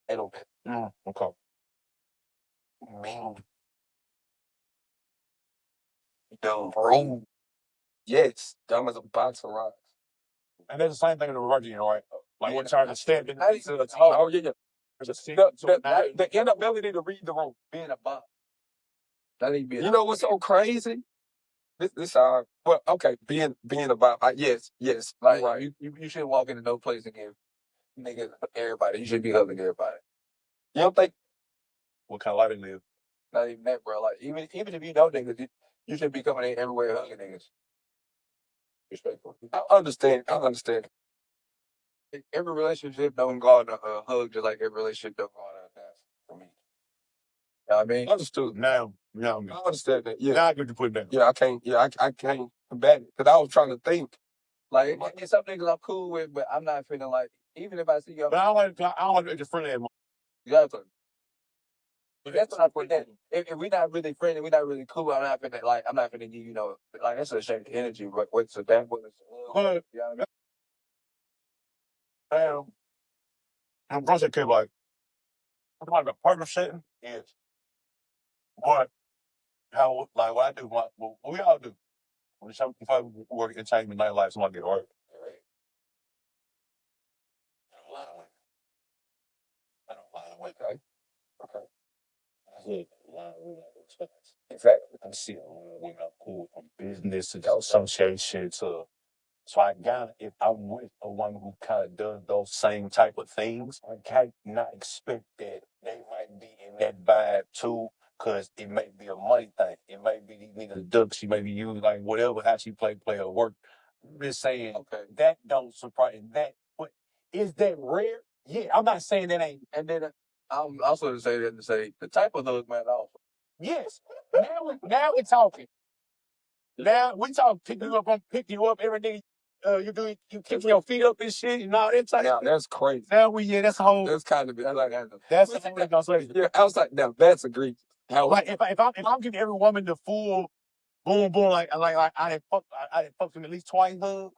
They don't Okay. mean. Dumb. Rude. Yes. Dumb as a box of rocks. And that's the same thing in the reverse, you know, right? Like what turns a standard. Oh, yeah. The inability to read the room. Being a bot. That ain't being. You know what's so crazy? This well, okay, being about yes, Like right. you shouldn't walk into no place and give niggas everybody. You should be hugging everybody. You don't think What kind of life they live? Not even that, bro. Like even if you know niggas, you should be coming in everywhere hugging niggas. Respectful. I understand. Every relationship don't go on a hug just like every relationship don't go on a dance for me. You know what I mean? Understood. Now, you know what I mean? I understand that. Yeah. Now I get to put down. Yeah, I can't. Yeah, I can't combat it because I was trying to think. Like it's some niggas I'm cool with, but I'm not feeling like even if I see you. But I don't like to just friendly anymore. You got to. That's what I'm putting in. If we're not really friendly, we're not really cool. I'm not finna give you know like that's a shame energy. What's so that was. You know what I mean? I'm going to say like I'm like a partner setting. Yes. But how like what I do, what we all do. When some if I work in entertainment nightlife, someone get hurt. I don't lie away. Okay. Exactly. I see women I'm cool from business to association to so I got if I'm with a woman who kind of does those same type of things, I can't not expect that they might be in that vibe too, cause it may be a money thing. It may be these niggas ducks. She may be using like whatever how she play her work. I'm just saying that don't surprise that. But is that rare? Yeah, I'm not saying that ain't. And then I'm also to say the type of hug man also. Yes. Now we're talking. Now we talk pick you up every day. You kicking your feet up and shit and all that type. Now that's crazy. Now that's whole. That's kind of like That's the whole gonna say. Yeah, I was like, now that's egregious. Like if I'm giving every woman the full boom like I didn't fuck him at least twice hug.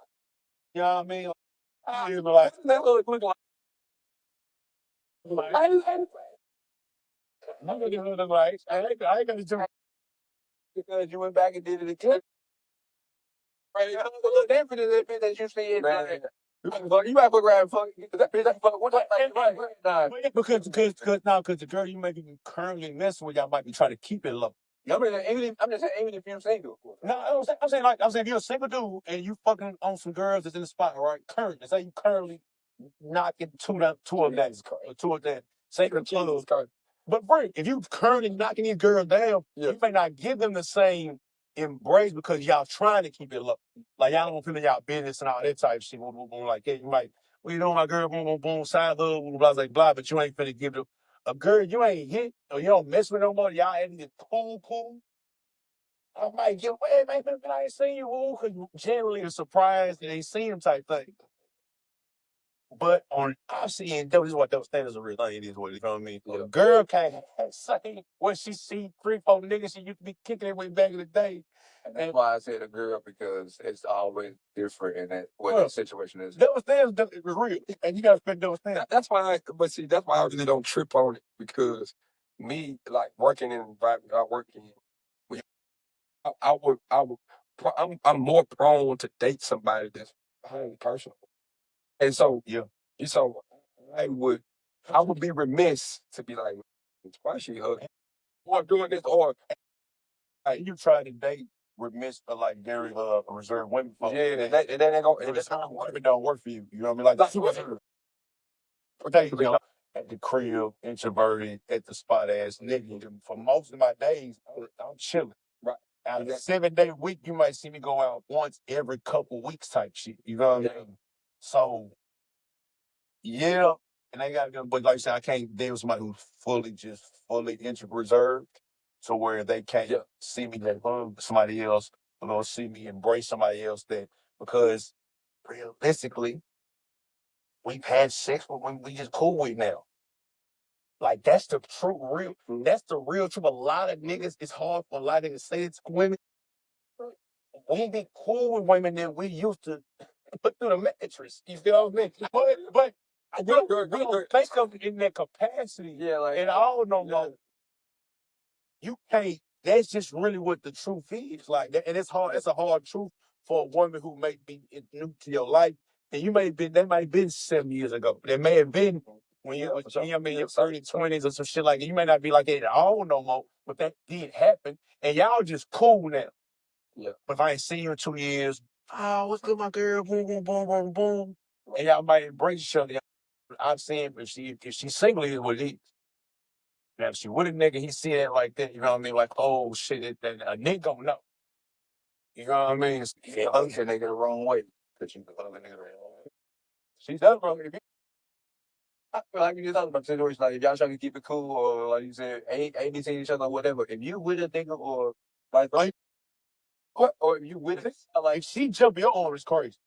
You know what I mean? Like that look like. I ain't gonna do because you went back and did it again. Right? Look different than that bitch that you see in man. You might put around fuck that bitch that fuck what right. Because the girl you may be currently messing with, y'all might be trying to keep it low. I'm just saying, even if you're single. No, I'm saying if you're a single dude and you fucking on some girls that's in the spot, right? Currently, say you currently knocking two of that sacred clubs. But Frank, if you currently knocking these girls down, you may not give them the same embrace because y'all trying to keep it low. Like y'all don't feel in y'all business and all that type of shit. Like yeah, you might, well, you know my girl, boom, side hug, blah, blah, blah, but you ain't finna give it a girl you ain't hit or you don't mess with no more. Y'all ain't get cool. I might get away, man, but I ain't seen you, because generally a surprise and ain't seen him type thing. But on I've seen that is what those standards are really it is what you know what I mean. A girl can't say when she see 3-4 niggas she used to be kicking it way back in the day. And that's why I said a girl because it's always different in that what the situation is. Those things is real, and you gotta spend those things. That's why I really don't trip on it because me like working in the environment I work in, I'm more prone to date somebody that's highly personal. And so so I would be remiss to be like, why she hugging? Or doing this or you try to date remiss like very reserved women. Yeah, that ain't gonna it don't work for you. You know what I mean? Like that's at the crib, introverted, at the spot ass nigga. For most of my days, I'm chilling. Right. Out of the 7-day week, you might see me go out once every couple weeks type shit. You know what I mean? So, yeah. And I got to but like I said, I can't deal with somebody who's fully introvert reserved to where they can't see me that hug somebody else or see me embrace somebody else that because realistically, we've had sex with women we just cool with now. Like that's the that's the real truth. A lot of niggas, it's hard for a lot of niggas to say it to women. We be cool with women that we used to put through the mattress. You feel what I mean? But we don't think of it in that capacity. Yeah, like and all no more. You can't. That's just really what the truth is. Like that, and it's hard. It's a hard truth for a woman who may be new to your life, and that might have been 7 years ago. That may have been when you're in your early 20s or some shit like that, you may not be like that at all no more, but that did happen, and y'all just cool now. Yeah. But if I ain't seen you in 2 years, oh, what's good, my girl? Boom, boom, boom, boom, boom. And y'all might embrace each other. I've seen if she's single, it is what it is. Now, if she with a nigga, he see it like that, you know what I mean? Like, oh shit, then a nigga gonna know. You know what I mean? You can't hug your nigga the wrong way. Because you can hug a nigga the wrong way. She does, bro. I feel like you just talking about situations like if y'all trying to keep it cool or like you said, ain't seeing each other or whatever. If you with a nigga or like what, or if you with it, Like, she jump your arm is crazy.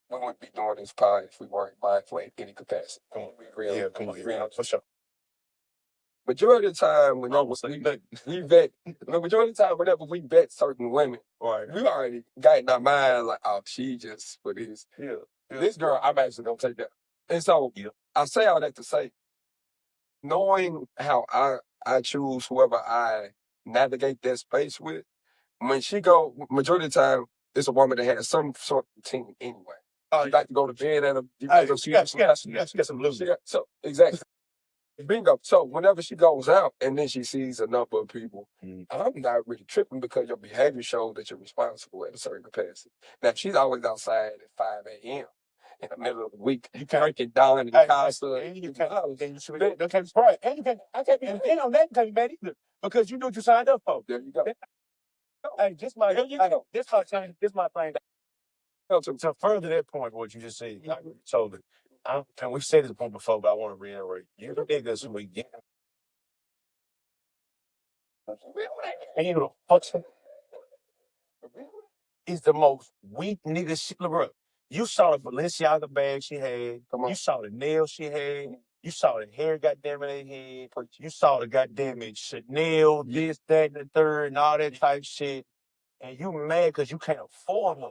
we wouldn't be doing this pod if we weren't mindful in any capacity. Come on, be real. Yeah, come on, for sure. Majority of the time, whenever we vet, the majority of the time, whenever we vet certain women, Right. we already got in our mind like, oh, she just for this. Yeah. This girl, I'm actually gonna take that. And so, I say all that to say, knowing how I choose whoever I navigate that space with, when she go, majority of the time, it's a woman that has some sort of team anyway. She like to go to bed at a. She got some lose. So exactly. Bingo. So whenever she goes out and then she sees a number of people, I'm not really tripping because your behavior shows that you're responsible at a certain capacity. Now, if she's always outside at 5 a.m. in the middle of the week, you can't get down in the casa. And you can't be right. And you can't, I can't be, and on that, you can't be mad either. Because you know what you signed up for. There you go. Hey, this my thing. To further that point, what you just said, I told it. And we've said this point before, but I want to reiterate. You niggas who we get. And you know, fuck is the most weak nigga shit, bro. You saw the Balenciaga bag she had. You saw the nails she had. You saw the hair, goddamn it, they had. You saw the goddamn it, Chanel, this, that, and the third, and all that type shit. And you mad because you can't afford her.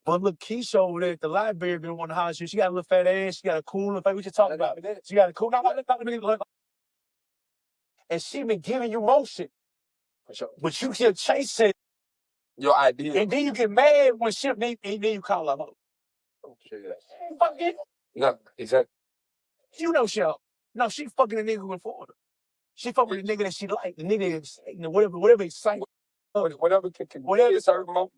But look, Keisha over there at the library been wanting to holler. She got a little fat ass. She got a cool little face. We just talking about it. She got a cool. And she been giving you motion. For sure. But you still chasing your idea. And then you get mad when shit, and then you call her up. Oh, shit. Fuck it. No, exactly. You know she up. No, she fucking a nigga who afford her. She fucking with the nigga that she like, the nigga that's whatever exciting. Whatever it's her moment.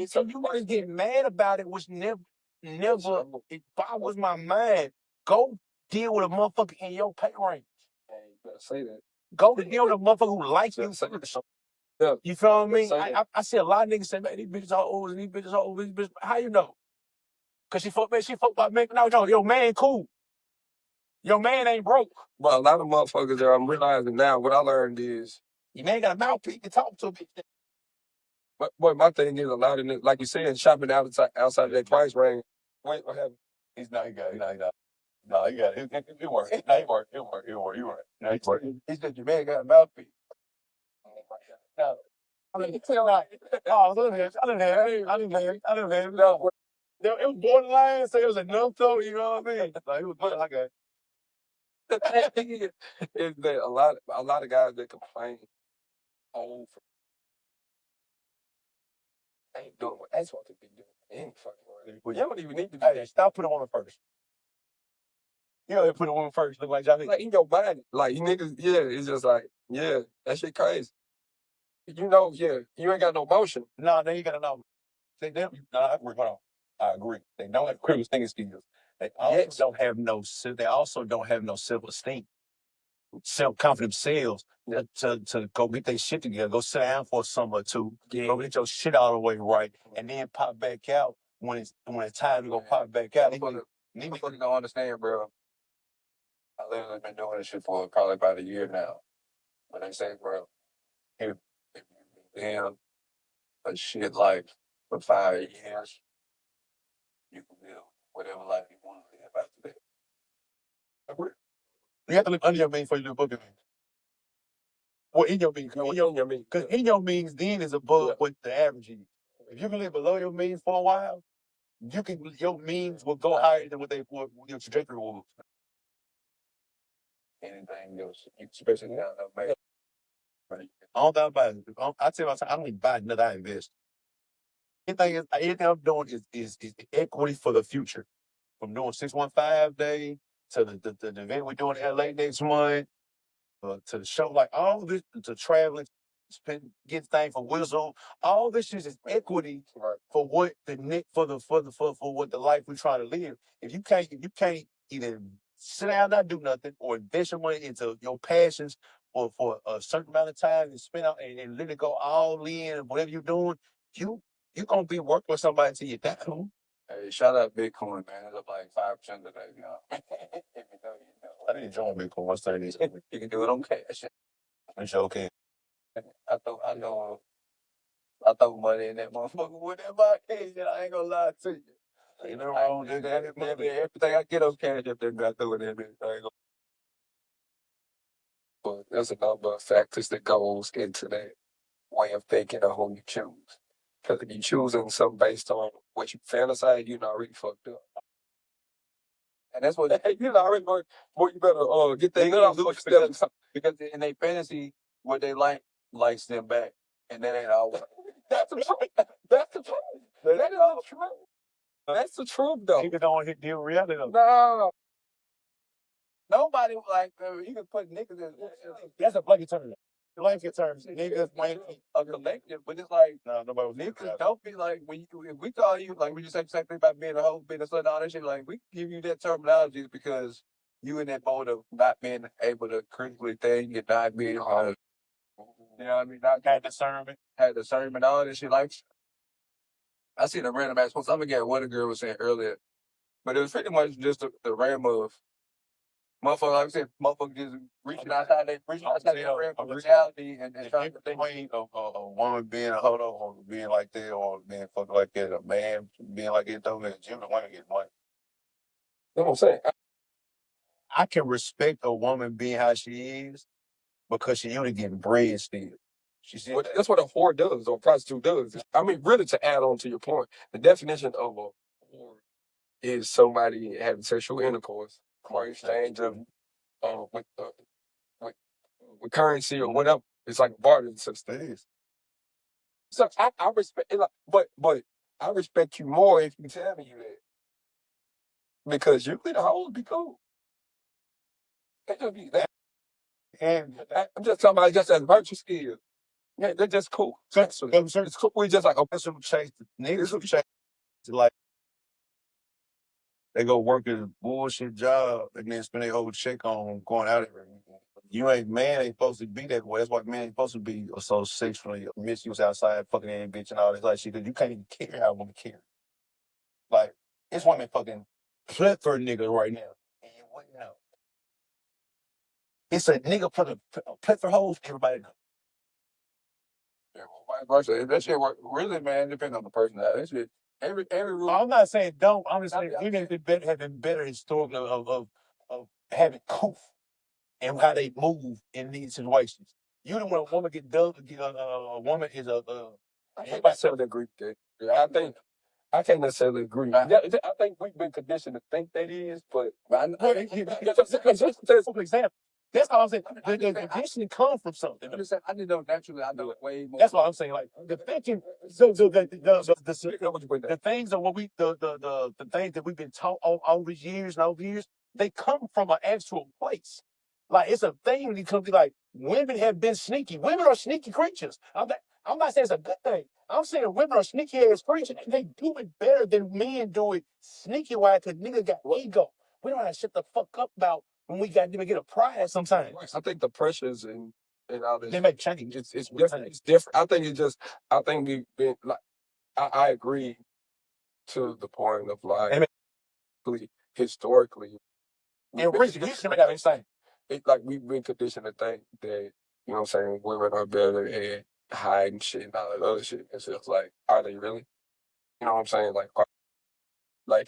So you want to get mad about it, which never, if I was my mind, go deal with a motherfucker in your pay range. Hey, you better say that. Go to deal with a motherfucker who likes you. Yeah. You feel what I mean? I see a lot of niggas say, man, these bitches are old, these bitches are old, these bitches. How you know? Because she fuck about me. No, your man cool. Your man ain't broke. But a lot of motherfuckers that I'm realizing now, what I learned is, your man got a mouthpiece to talk to me. But my thing is, a lot of niggas, like you said, shopping outside of that price range. Wait, what happened? He got it. No, he got it. It worked. No, it worked. No, it worked. He said your man got a mouthpiece. No. I didn't have. No. It was borderline, so it was enough though, you know what I mean? Like, it was okay. The thing is that a lot of guys that complain over ain't doing what they supposed to be doing. Any fucking way. Well, you don't even need to do that. Stop putting a woman first. You know, put a woman first. Look like Johnny. Like in your mind, like you niggas, yeah, it's just like, yeah, that shit crazy. You know, yeah, you ain't got no motion. No, they ain't got no. Hold on. I agree. They don't have critical thinking skills. They also don't have no self-esteem, self-confident themselves to go get their shit together, go sit down for a summer or two, go get your shit all the way right, and then pop back out when it's time to go pop back out. Niggas don't understand, bro. I literally been doing this shit for probably about a year now. But they say, bro, if you live a shit life for 5 years, you can live whatever life you want to live after that. You have to live under your means before you do booking means. Well, in your means. Because in your means then is above what the average is. If you can live below your means for a while, your means will go higher than what your trajectory will. Anything else, especially now, man. Right. I don't think about it. I tell you, I don't even buy nothing I invest. Anything I'm doing is equity for the future. From doing 615 day to the event we're doing in LA next month, to the show, like all this, to traveling, get things for Whistle. All this shit is equity for what for what the life we're trying to live. If you can't either sit down and not do nothing or invest your money into your passions for a certain amount of time and spend out and let it go all in, whatever you're doing, you gonna be working with somebody until you die. Hey, shout out Bitcoin, man. It's up like 5% today, you know. If you know, you know. I need to join Bitcoin. What's that? You can do it on cash. It's okay. I throw money in that motherfucker with that podcast, and I ain't gonna lie to you. Ain't nothing wrong with that. Everything I get on cash up there, got throw it in there. I ain't gonna. But there's a number of factors that goes into that way of thinking of who you choose. Because if you choosing something based on what you fantasize, you're not really fucked up. And that's what you know. Already, boy, you better get that nut off because in their fantasy, what they likes them back, and that ain't always. That's the truth. That's the truth. That is all the truth. That's the truth, though. Niggas don't want to deal with reality. No. Nobody like you can put niggas in. That's a blanket term. Blanket terms. Niggas might be a collective, but it's like no, nobody. Niggas don't be like when you if we call you like when you say the same thing about being a hoe, being a slut, and all that shit. Like we give you that terminology because you in that mode of not being able to critically think and not being hard. You know what I mean? Not had discernment, all this shit. Like I seen a random ass post. I forget what a girl was saying earlier, but it was pretty much just the realm of motherfucker. Like I said, motherfucker just reaching outside their realm of reality and trying to think. Between a woman being a hoe or being like that or being fucking like that, a man being like that, though, and you the woman get money. You know what I'm saying? I can respect a woman being how she is because she only getting bread still. That's what a whore does or a prostitute does. I mean, really, to add on to your point, the definition of a whore is somebody having sexual intercourse or exchange of with currency or whatever. It's like a barter system. So I respect it, but I respect you more if you tell me you that. Because usually the hoes be cool. They just be that. And I'm just talking about just as virtue skill. Yeah, they're just cool. It's cool. We just like some chase niggas who chase like they go work a bullshit job and then spend their whole check on going out every weekend. Man ain't supposed to be that way. That's why man ain't supposed to be so sexually misuse outside fucking any bitch and all this like shit. Cause you can't even care how a woman care. Like it's women fucking plethora niggas right now. And you wouldn't know. It's a nigga plethora hoes everybody know. Yeah, well, vice versa. That shit work really, man. Depends on the person. That shit. Every rule. I'm not saying don't. I'm just saying women have been better historically of having proof and how they move in these situations. You don't want a woman get done. A woman is a. I can't necessarily agree with that. Yeah, I can't necessarily agree. I think we've been conditioned to think that is, but for example. That's all I'm saying. The conditioning comes from something. I didn't know naturally. I know it way more. That's what I'm saying. Like the thinking, the things of what the things that we've been taught all these years and all these years, they come from an actual place. Like it's a thing that comes like women have been sneaky. Women are sneaky creatures. I'm not saying it's a good thing. I'm saying women are sneaky ass creatures. And they do it better than men do it sneaky wise because niggas got ego. We don't have to shut the fuck up about when we got to get a prize sometimes. I think the pressures and all this. They make change. It's different. It's different. I think we've been like. I agree to the point of like historically. And recently, got insane. It's like we've been conditioned to think that, you know what I'm saying, women are better at hiding shit and all that other shit. It's just like, are they really? You know what I'm saying? Like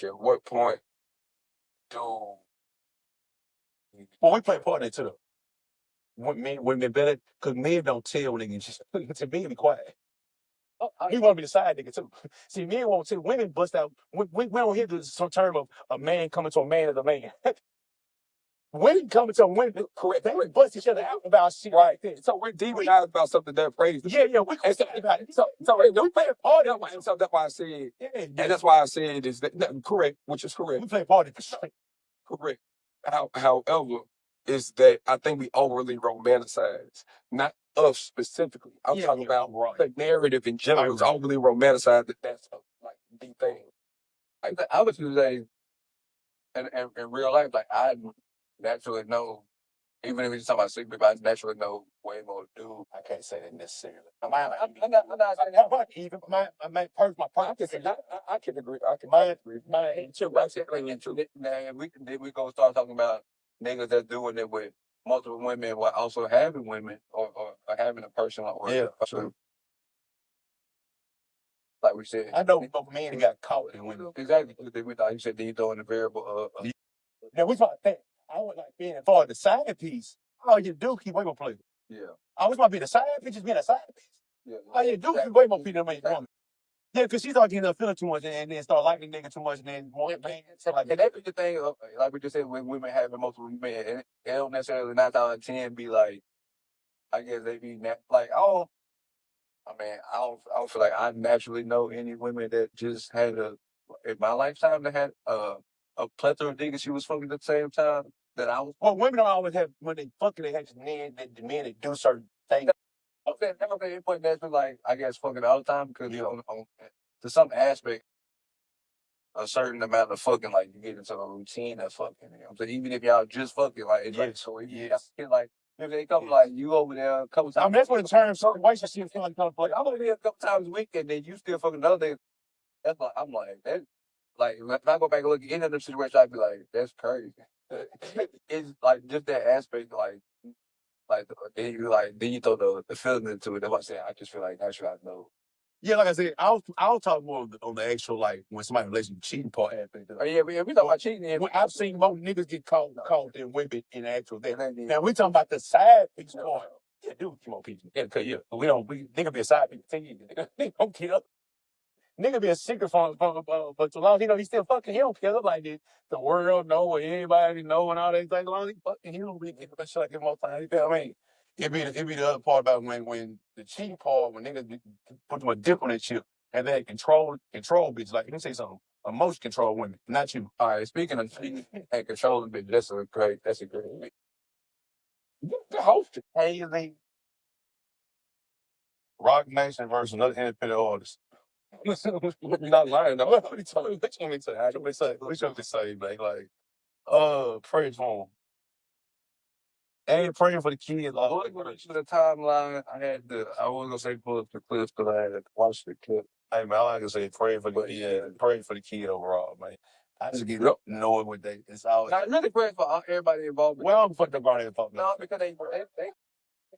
at what point do we play part in it too? Women better because men don't tell niggas. Just to me, be quiet. We want to be the side nigga too. See, men won't tell. Women bust out. We don't hear some term of a man coming to a man as a man. Women coming to women, correct? They bust each other out about shit right there. So we're demonized about something that praised. Yeah, we can say about it. So we play a part in it. So that's why I said, and that's why I said is that correct, which is correct. We play a part in it. Correct. However, is that I think we overly romanticize, not us specifically. I'm talking about the narrative in general. It's overly romanticized that that's like the thing. Like I was just saying, in real life, like I naturally know, even if it's talking about sleep, I naturally know way more dude. I can't say that necessarily. I'm not saying that. Even my I can agree. I can agree. Then we go start talking about niggas that's doing it with multiple women while also having women or having a person or like we said. I know men got caught in women. Exactly. We thought you said then you throw in the variable now we talking that. I would like being for the side piece. All you do keep way more play. Yeah. I was about to be the side piece, just being a side piece. Yeah. All you do keep way more people than make woman. Yeah, because she start getting her feeling too much and then start liking the nigga too much and then more pain. So like, and that's the thing, like we just said, when women having multiple men, and it don't necessarily 9 out of 10 be like, I guess they be like, oh, I mean, I don't feel like I naturally know any women that just had in my lifetime that had a plethora of niggas she was fucking at the same time that I was. Well, women don't always have when they fucking they have men that do certain things. I'm saying it point that's like I guess fucking all the time because to some aspect a certain amount of fucking like you get into a routine of fucking. You know what I'm saying? Even if y'all just fucking like it's like so like if they come like you over there a couple times. I mean that's what the term certain ways I see feel like I'm over there a couple times a week and then you still fucking another day. That's like I'm like that like if I go back and look at any other situation I'd be like, that's crazy. It's like just that aspect then you throw the feeling into it. That's what I'm saying. I just feel like that's what I know. Yeah, like I said, I'll talk more on the actual like when somebody relationship cheating part aspect. Oh yeah, we talk about cheating. I've seen more niggas get caught than women in the actual thing. Now we talking about the side piece part. Yeah, dude, come on, people. Yeah, cause we nigga be a side piece. Nigga don't care. Nigga be a secret for too long. He still fucking. He don't care like this. The world know or anybody know and all that thing. Long he fucking, he don't really get that shit like this more time. You feel what I mean? It be the other part about when the cheating part when niggas put them a dip on that shit and they control bitch. Like let me say something. Emotion control women, not you. All right. Speaking of cheating and controlling bitch, that's a great. The host Haley Rock Nation versus another independent artist. Not lying though. What you tell me? What you want me to say? What you want me to say, man? Like, pray for him. And praying for the kids. Like, to the timeline, I was gonna say pull up the clips because I had to watch the clip. Hey man, I like to say praying for the kid overall, man. I just get up knowing what it's all. Not really praying for everybody involved. Well, I'm fucked up everybody involved. No, because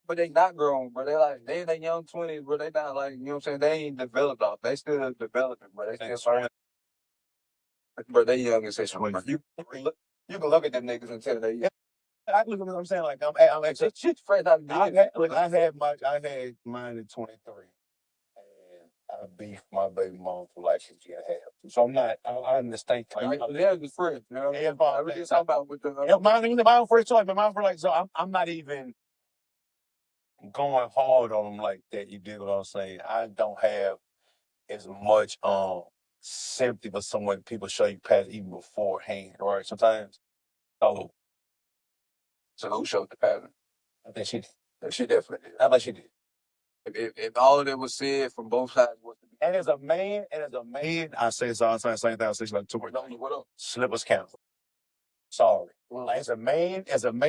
but they not grown, bro. They in their young 20s, bro. They not like, you know what I'm saying? They ain't developed off. They still developing, bro. They still learning. Bro, they young as shit. You can look at them niggas and tell they young. I look at what I'm saying, like I'm actually shit's fresh out of I had mine at 23. And I beefed my baby mom for like 6.5. So I'm not I understand. They're the friends, you know. Everything talking about with the my own first choice, but my own first so I'm not even going hard on them like that. You dig what I'm saying? I don't have as much sympathy for someone people show you past even beforehand, right? Sometimes. So who showed the pattern? I think she did. She definitely did. I think she did. If all of it was said from both sides was to be. And as a man, I say it's all the same thing I say like two words. What up? Slippers count. Sorry. Like, as a man,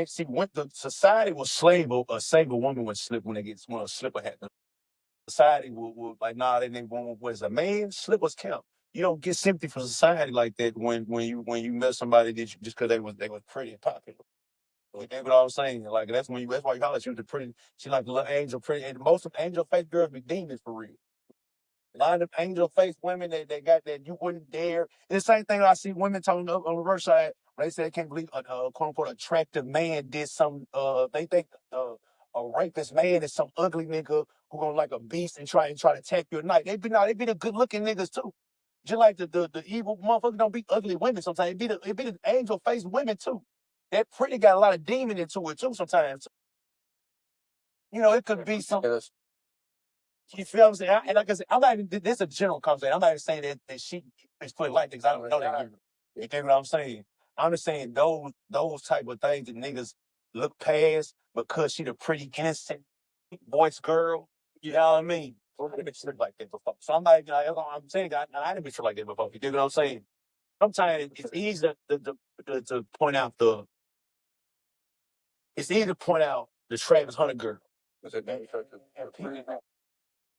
see, when the society will slave a single woman would slip when a slipper happens. Society will like, nah, they won't. As a man, slippers count. You don't get sympathy for society like that when you met somebody that you, just because they was pretty and popular. You know what I'm saying? Like that's why you call it. She was the pretty. She like the little angel pretty. And most of angel face girls be demons for real. A lot of angel face women they got that you wouldn't dare. And the same thing I see women talking on the reverse side. When they say they can't believe a quote unquote attractive man did some. They think a rapist man is some ugly nigga who gonna like a beast and try to attack you at night. They be the good looking niggas too. Just like the evil motherfuckers don't be ugly women sometimes. It be the angel face women too. That pretty got a lot of demon into it too sometimes. You know, it could be some. You feel what I'm saying? And like I said, I'm not even, this is a general conversation. I'm not even saying that she is put like this. I don't know that. You get what I'm saying? I'm just saying those type of things that niggas look past because she the pretty innocent voice girl. You know what I mean? I didn't bitch look like that before. So I'm like, I'm saying, I didn't bitch like that before. You dig what I'm saying? Sometimes it's easy to point out the Travis Hunter girl.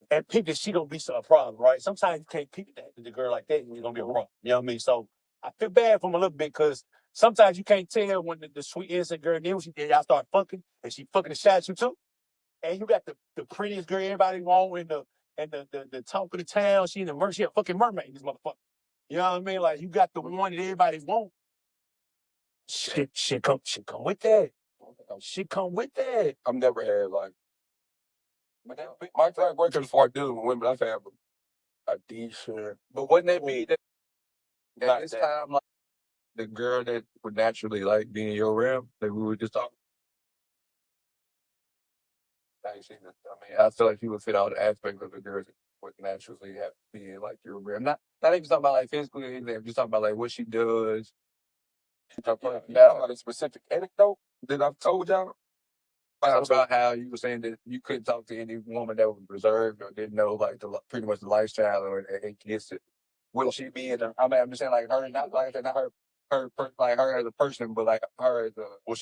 And people, she gonna be a problem, right? Sometimes you can't pick the girl like that, and you're gonna be a problem. You know what I mean? So I feel bad for him a little bit because sometimes you can't tell when the sweet innocent girl, then y'all start fucking, and she fucking the shot you too. And you got the prettiest girl everybody want the talk of the town. She in the she a fucking mermaid, this motherfucker. You know what I mean? Like you got the one that everybody want. Shit come with that. Shit come with that. I've never had like my track record as far as dealing with women. I've had a decent, but wouldn't that be that at this time like the girl that would naturally like be in your realm that we were just talking? Like, I feel like she would fit all the aspects of the girl that would naturally have to be in like your realm. Not even talking about like physically or anything. I'm just talking about like what she does. About a specific anecdote that I've told y'all. About how you were saying that you couldn't talk to any woman that was reserved or didn't know like pretty much the lifestyle or gets it. Will she be in? I mean, I'm just saying like her, not like not like her as a person, but like her as a what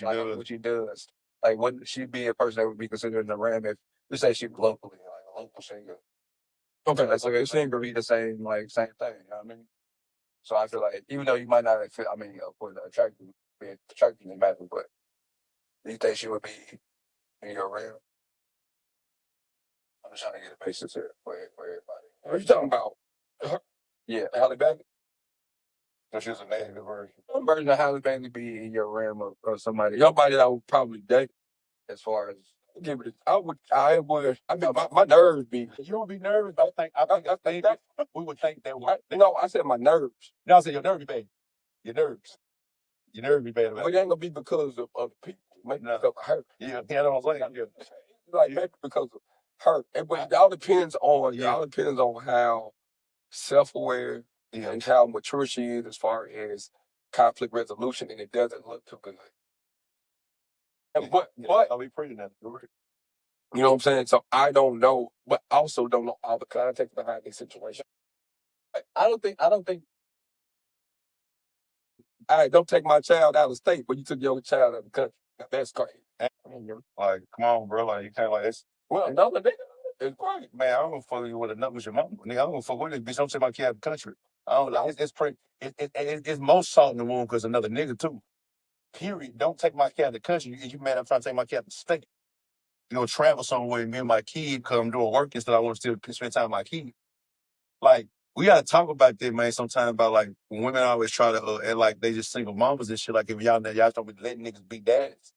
she does. Like, wouldn't she be a person that would be considered in the ram if we say she was locally like a local singer? Okay, like, so a singer be the same same thing. You know what I mean? So I feel like even though you might not fit, I mean, of course, being attractive and matter, but do you think she would be in your realm? I'm just trying to get a basis here for everybody. What are you talking about? Yeah, Halle Bailey. So she's a negative version. What version of Halle Bailey be in your realm of somebody? Somebody that I would probably date as far as give it. I would. I mean, my nerves be. You would be nervous. I think that we would think that. No, I said my nerves. No, I said your nerves be bad. Your nerves. Your nerves be bad. But it ain't gonna be because of other people. Maybe because of her. Yeah, you know what I'm saying. Yeah. Like maybe because of her. But it all depends on how self-aware and how mature she is as far as conflict resolution, and it doesn't look too good. But I'll be pretty now. you know what I'm saying? So I don't know, but also don't know all the context behind this situation. I don't think I don't take my child out of state, but you took your child out of the country. That's crazy. Like, come on, bro. Like, you can't like this. Well, another nigga is crazy. Man, I don't gonna fuck you with a nut with your mama. Nigga, I'm gonna fuck with this bitch. I'm saying my kid out the country. I don't like it's most salt in the wound because another nigga too. Period. Don't take my kid out of the country. You mad I'm trying to take my kid out of the state. You know, travel somewhere and me and my kid come doing work instead I want to still spend time with my kid. Like, we gotta talk about that, man, sometimes about like women always try to act like they just single mamas and shit. Like if y'all don't be letting niggas be dads.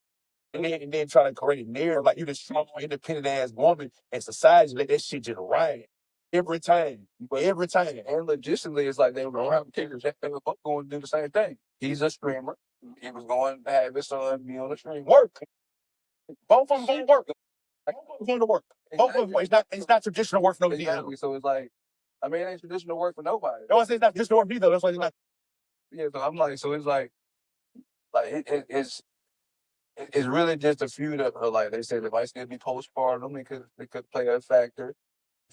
And then try to create a narrative like you the strong, independent ass woman and society let that shit just ride. Every time. Every time. And logistically, it's like they were going to have kids. They were both going to do the same thing. He's a streamer. He was going to have his son be on the stream. Work. Both of them going to work. Both of them going to work. Both of them. It's not traditional work for no exactly. So it's like, I mean, it ain't traditional work for nobody. No, it's not traditional work either. That's why it's not. Yeah, so I'm like, so it's like it's really just a few that are like they said it might still be postpartum. It could play a factor.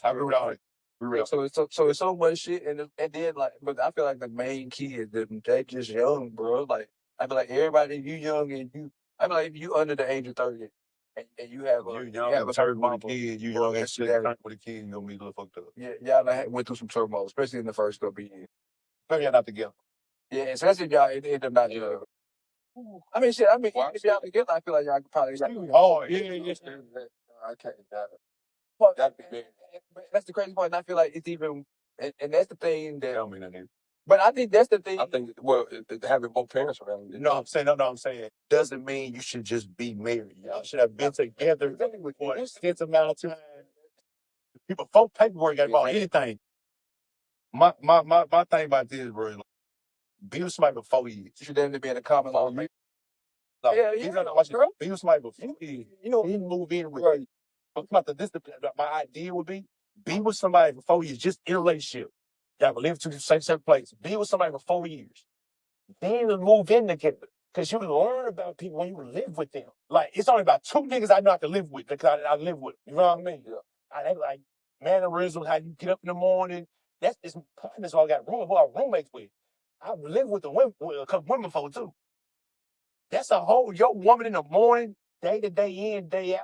I agree with all that. So it's so much shit, and then like, but I feel like the main kid, they just young, bro. Like I feel like everybody, you young and you, I feel like if you under the age of 30, and you have a turd with a kid, you young and shit with a kid, you gonna be a little fucked up. Yeah, y'all went through some turmoil, especially in the first couple of years. But y'all not together. Yeah, especially if y'all end up not together. I mean, shit. I mean, if y'all together, I feel like y'all could probably. Oh, yeah. I can't. That'd be big. That's the crazy part. And I feel like it's even, and that's the thing that. Tell me that. But I think that's the thing. I think having both parents around. I'm saying doesn't mean you should just be married. Y'all should have been together for an extensive amount of time. People, folk paperwork got about anything. My thing about this, bro, like, be with somebody for 4 years. You should definitely be in a common law. Be with somebody for 4 years. You know, you move in with. Right. My idea would be with somebody for 4 years, just in a relationship. Y'all live to the same place. Be with somebody for 4 years. then you move in together. Because you learn about people when you live with them. Like, it's only about 2 niggas I know how to live with because I live with them. You know what I mean? Yeah. They like mannerisms, how you get up in the morning. It's partners who I got who I roommates with. I've lived with a couple women before too. That's a whole your woman in the morning, day to day in, day out,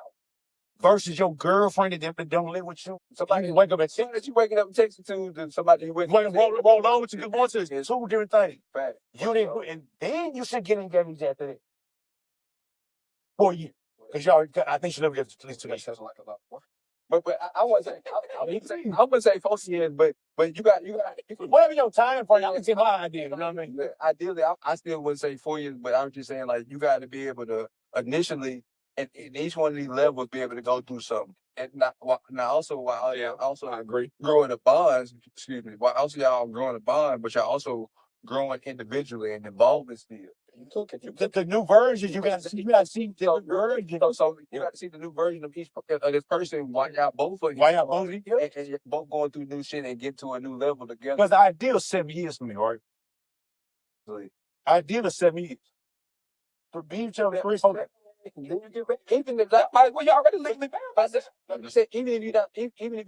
versus your girlfriend that don't live with you. Somebody you wake up at 6 that you waking up and texting to somebody you roll over to good morning. It's two different things. Right. You didn't, and then you should get engaged after that. 4 years. Because y'all, I think you never get at least 2 days. Sounds like a lot of work. But I wouldn't say 4 years, but you got whatever your time frame. I can see my idea. You know what I mean? Ideally, I still wouldn't say 4 years, but I'm just saying like you got to be able to initially at each one of these levels be able to go through something. And now also while I agree growing a bond. Excuse me. While also y'all growing a bond, but y'all also growing individually and evolving still. The new versions you got to see. You got to see the new version. So you got to see the new version of each of this person. Why y'all both of you? Why y'all both of you? And you're both going through new shit and get to a new level together. Because the ideal is 7 years for me, right? Ideal is 7 years. For being each other 3 4 then you get ready. Even if that, well, you already legally married by this. You said even if you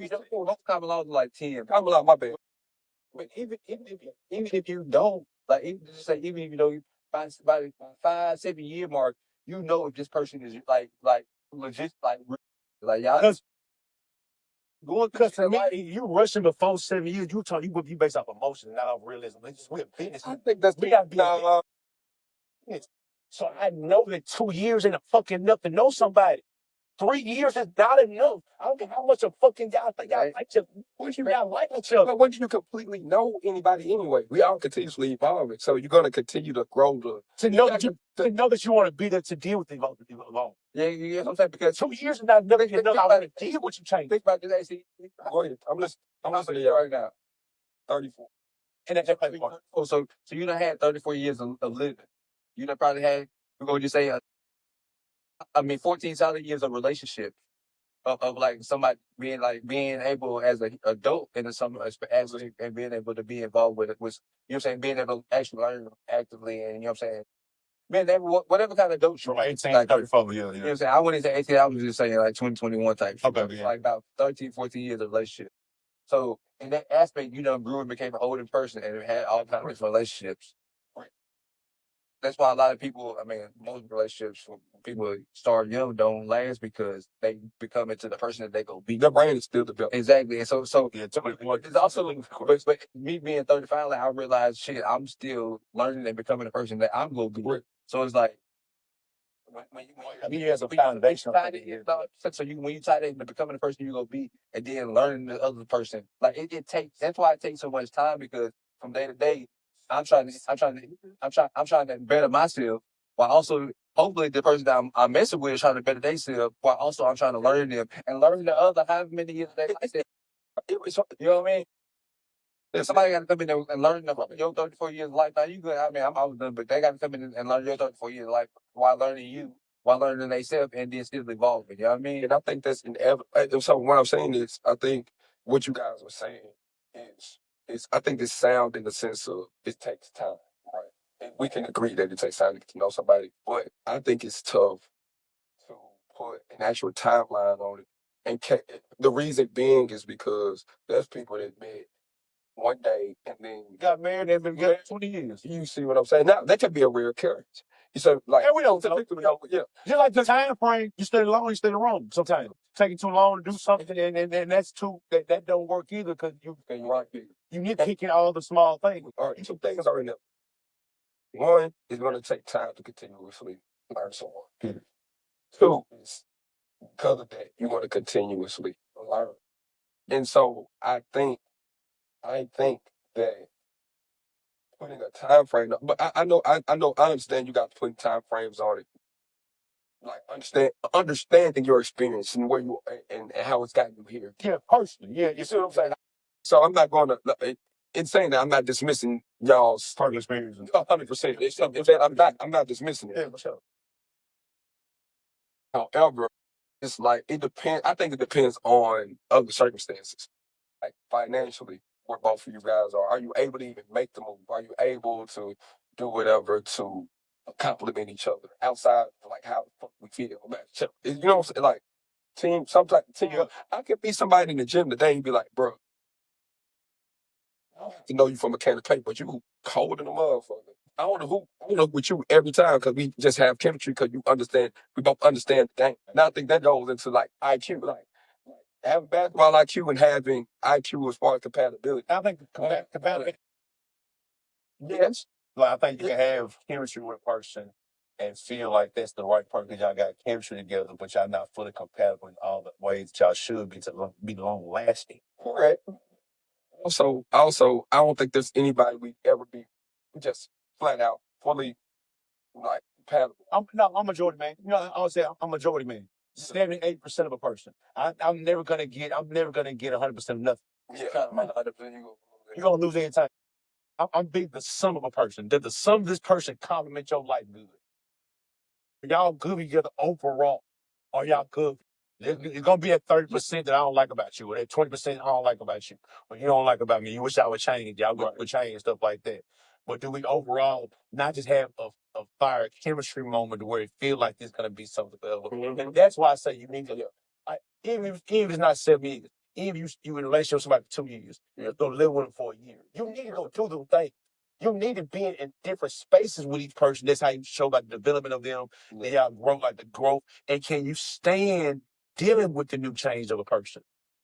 don't, most common laws are like 10. Common law, my bad. But even if you don't, like even if you don't, by 5 7 year mark, you know if this person is like legit like y'all. Because to me, you rushing before 7 years, you would be based off emotion, not off realism. We're business. I think we gotta be business. So I know that 2 years ain't fucking enough to know somebody. 3 years is not enough. I don't care how much of fucking y'all think y'all like to. Once you y'all like each other. But once you completely know anybody anyway, we all continuously evolving. So you're gonna continue to grow to know that you want to be there to deal with the evolve. Yeah, you know what I'm saying? Because 2 years is not enough. I want to deal with you change. Think about this, AC. Go ahead. I'm listening to you right now. 34. And that's like, so you done had 34 years of living. You done probably had, we're going to just say, 14 solid years of relationship of like somebody being able as an adult in some aspect and being able to be involved with it was, you know what I'm saying, being able to actually learn actively and, you know what I'm saying, being able, whatever kind of adult you 18, like, 34, yeah. You know what I'm saying? I wouldn't say 18, I was just saying like 2021 type. Okay, yeah. Like about 13, 14 years of relationship. So in that aspect, grew and became an older person and had all kinds of relationships. That's why a lot of people, most relationships when people start young don't last because they become into the person that they go be. Their brain is still developing. Exactly. And so yeah, it's also, but me being 35, like, I realized, shit, I'm still learning and becoming the person that I'm going to be. So it's like, when you as a foundation, so when you tie that into becoming the person you're gonna be, and then learning the other person, like it takes. That's why it takes so much time because from day to day, I'm trying to better myself while also hopefully the person that I'm messing with is trying to better themselves while also I'm trying to learn them and learn the other however many years they like that. You know what I mean? If somebody got to come in there and learn about your 34 years of life, now you good. I'm always done, but they got to come in and learn your 34 years of life while learning themselves and then still evolving. You know what I mean? And I think that's inevitable. So what I'm saying is, I think what you guys were saying is I think it's sound in the sense of it takes time, right? And we can agree that it takes time to get to know somebody, but I think it's tough to put an actual timeline on it. And the reason being is because there's people that met one day and then got married and been married 20 years. You see what I'm saying? Now, that could be a rare occurrence. You said, like, and we don't know. Yeah. Just like the time frame, you stay long, you stay wrong sometimes. Taking too long to do something, and that's that don't work either because you nitpicking all the small things. All right, two things are in there. One is going to take time to continuously learn someone. Mm-hmm. Two is because of that, you want to continuously learn. And so I think that putting a time frame, but I understand you got to put time frames on it. Like understanding your experience and where you and how it's gotten you here. Yeah, personally. Yeah, you see what I'm saying? So I'm not going to, in saying that, I'm not dismissing y'all's personal experience. 100%. It's something that I'm not dismissing it. Yeah, for sure. However, it's like, it depends. I think it depends on other circumstances. Like financially, where both of you guys are. Are you able to even make the move? Are you able to do whatever to compliment each other outside of like how the fuck we feel about each other. You know what I'm saying? Like team, sometimes team. I could be somebody in the gym today and be like, bro, I have to know you from a can of paint, but you cold in a motherfucker. I don't know with you every time because we just have chemistry because we both understand the game. And I think that goes into like IQ, like having basketball IQ and having IQ as far as compatibility. I think compatibility. Yes. Like, I think you can have chemistry with a person and feel like that's the right person because y'all got chemistry together, but y'all not fully compatible in all the ways that y'all should be to be long lasting. Correct. Also, I don't think there's anybody we ever be just flat out fully like compatible. I'm majority man. You know, I would say I'm majority man. 78% of a person. I'm never gonna get 100% of nothing. Yeah, man, You're gonna lose any time. I'm being the sum of a person. Did the sum of this person complement your life good? Y'all good together overall? Are y'all good? It's gonna be at 30% that I don't like about you, or at 20% I don't like about you, or you don't like about me. You wish I would change. Y'all would change stuff like that. But do we overall not just have a fire chemistry moment where it feels like it's gonna be something else? And that's why I say you need to. Even if it's not 7 years, even if you in a relationship with somebody for 2 years, you're gonna live with them for a year. You need to go do the thing. You need to be in different spaces with each person. That's how you show about the development of them. Then y'all grow like the growth. And can you stand dealing with the new change of a person?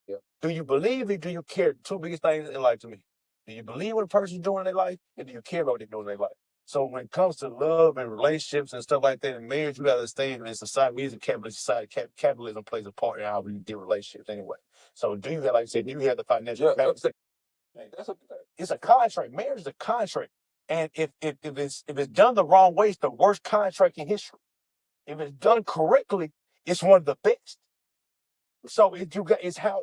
Yeah. Do you believe it? Do you care? Two biggest things in life to me. Do you believe what a person's doing in their life? And do you care about what they're doing in their life? So when it comes to love and relationships and stuff like that and marriage, you gotta understand in society, we as a capitalist society, capitalism plays a part in how we do relationships anyway. So do you have, like I said, do you have the financial capacity? It's a contract. Marriage is a contract. And if it's done the wrong way, it's the worst contract in history. If it's done correctly, it's one of the best. So it's how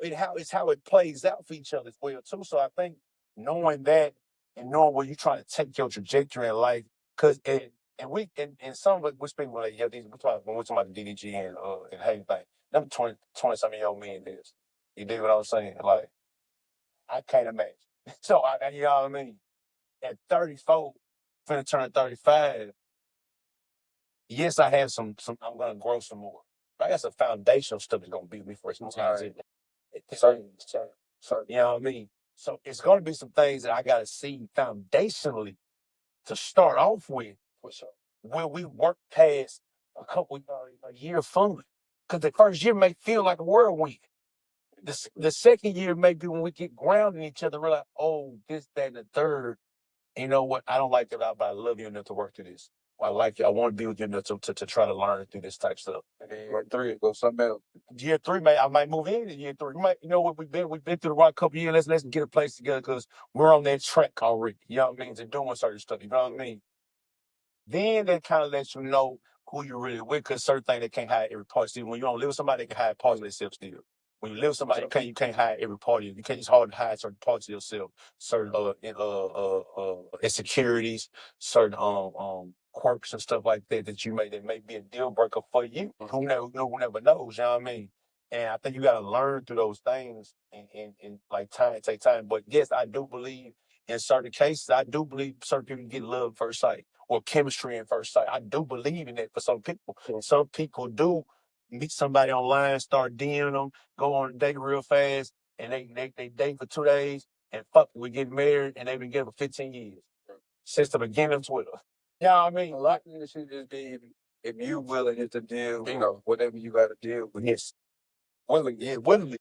it plays out for each other as well too. So I think knowing that and knowing where you're trying to take your trajectory in life, because and some of it we're speaking about when we're talking about the DDG and hey thing, them 20 some year old men this. You dig what I'm saying? Like I can't imagine. So you know what I mean? At 34, finna turn 35. Yes, I have some. I'm gonna grow some more. But I got some foundational stuff that's gonna be with me for some times. Certain. You know what I mean? So it's gonna be some things that I gotta see foundationally to start off with. For sure. Where we work past a year of fun. Because the first year may feel like a whirlwind. The second year may be when we get grounded in each other, we're like, oh, this, that, and the third. And you know what? I don't like it, but I love you enough to work through this. I like you. I want to be with you enough to try to learn through this type of stuff. And then year 3, go something else. Year 3, I might move in year 3. You know what? We've been through the right couple of years. Let's get a place together because we're on that track already. You know what I mean? To doing certain stuff. You know what I mean? Then that kind of lets you know who you're really with, because certain things they can't hide every part. See, when you don't live with somebody, they can hide parts of themselves still. When you live with somebody, you can't hide every part of you. You can't. It's hard to hide certain parts of yourself, certain insecurities, certain quirks and stuff like that that may be a deal breaker for you. Who never knows? You know what I mean? And I think you got to learn through those things and like time take time. But yes, I do believe in certain cases, I do believe certain people get love at first sight or chemistry at first sight. I do believe in that for some people. Some people do meet somebody online, start DMing them, go on a date real fast, and they date for 2 days, and fuck, we get married, and they've been together for 15 years. Since the beginning of Twitter. You know what I mean? A lot of this should just be if you willing to deal, you know, whatever you got to deal with. Yes. Willingly.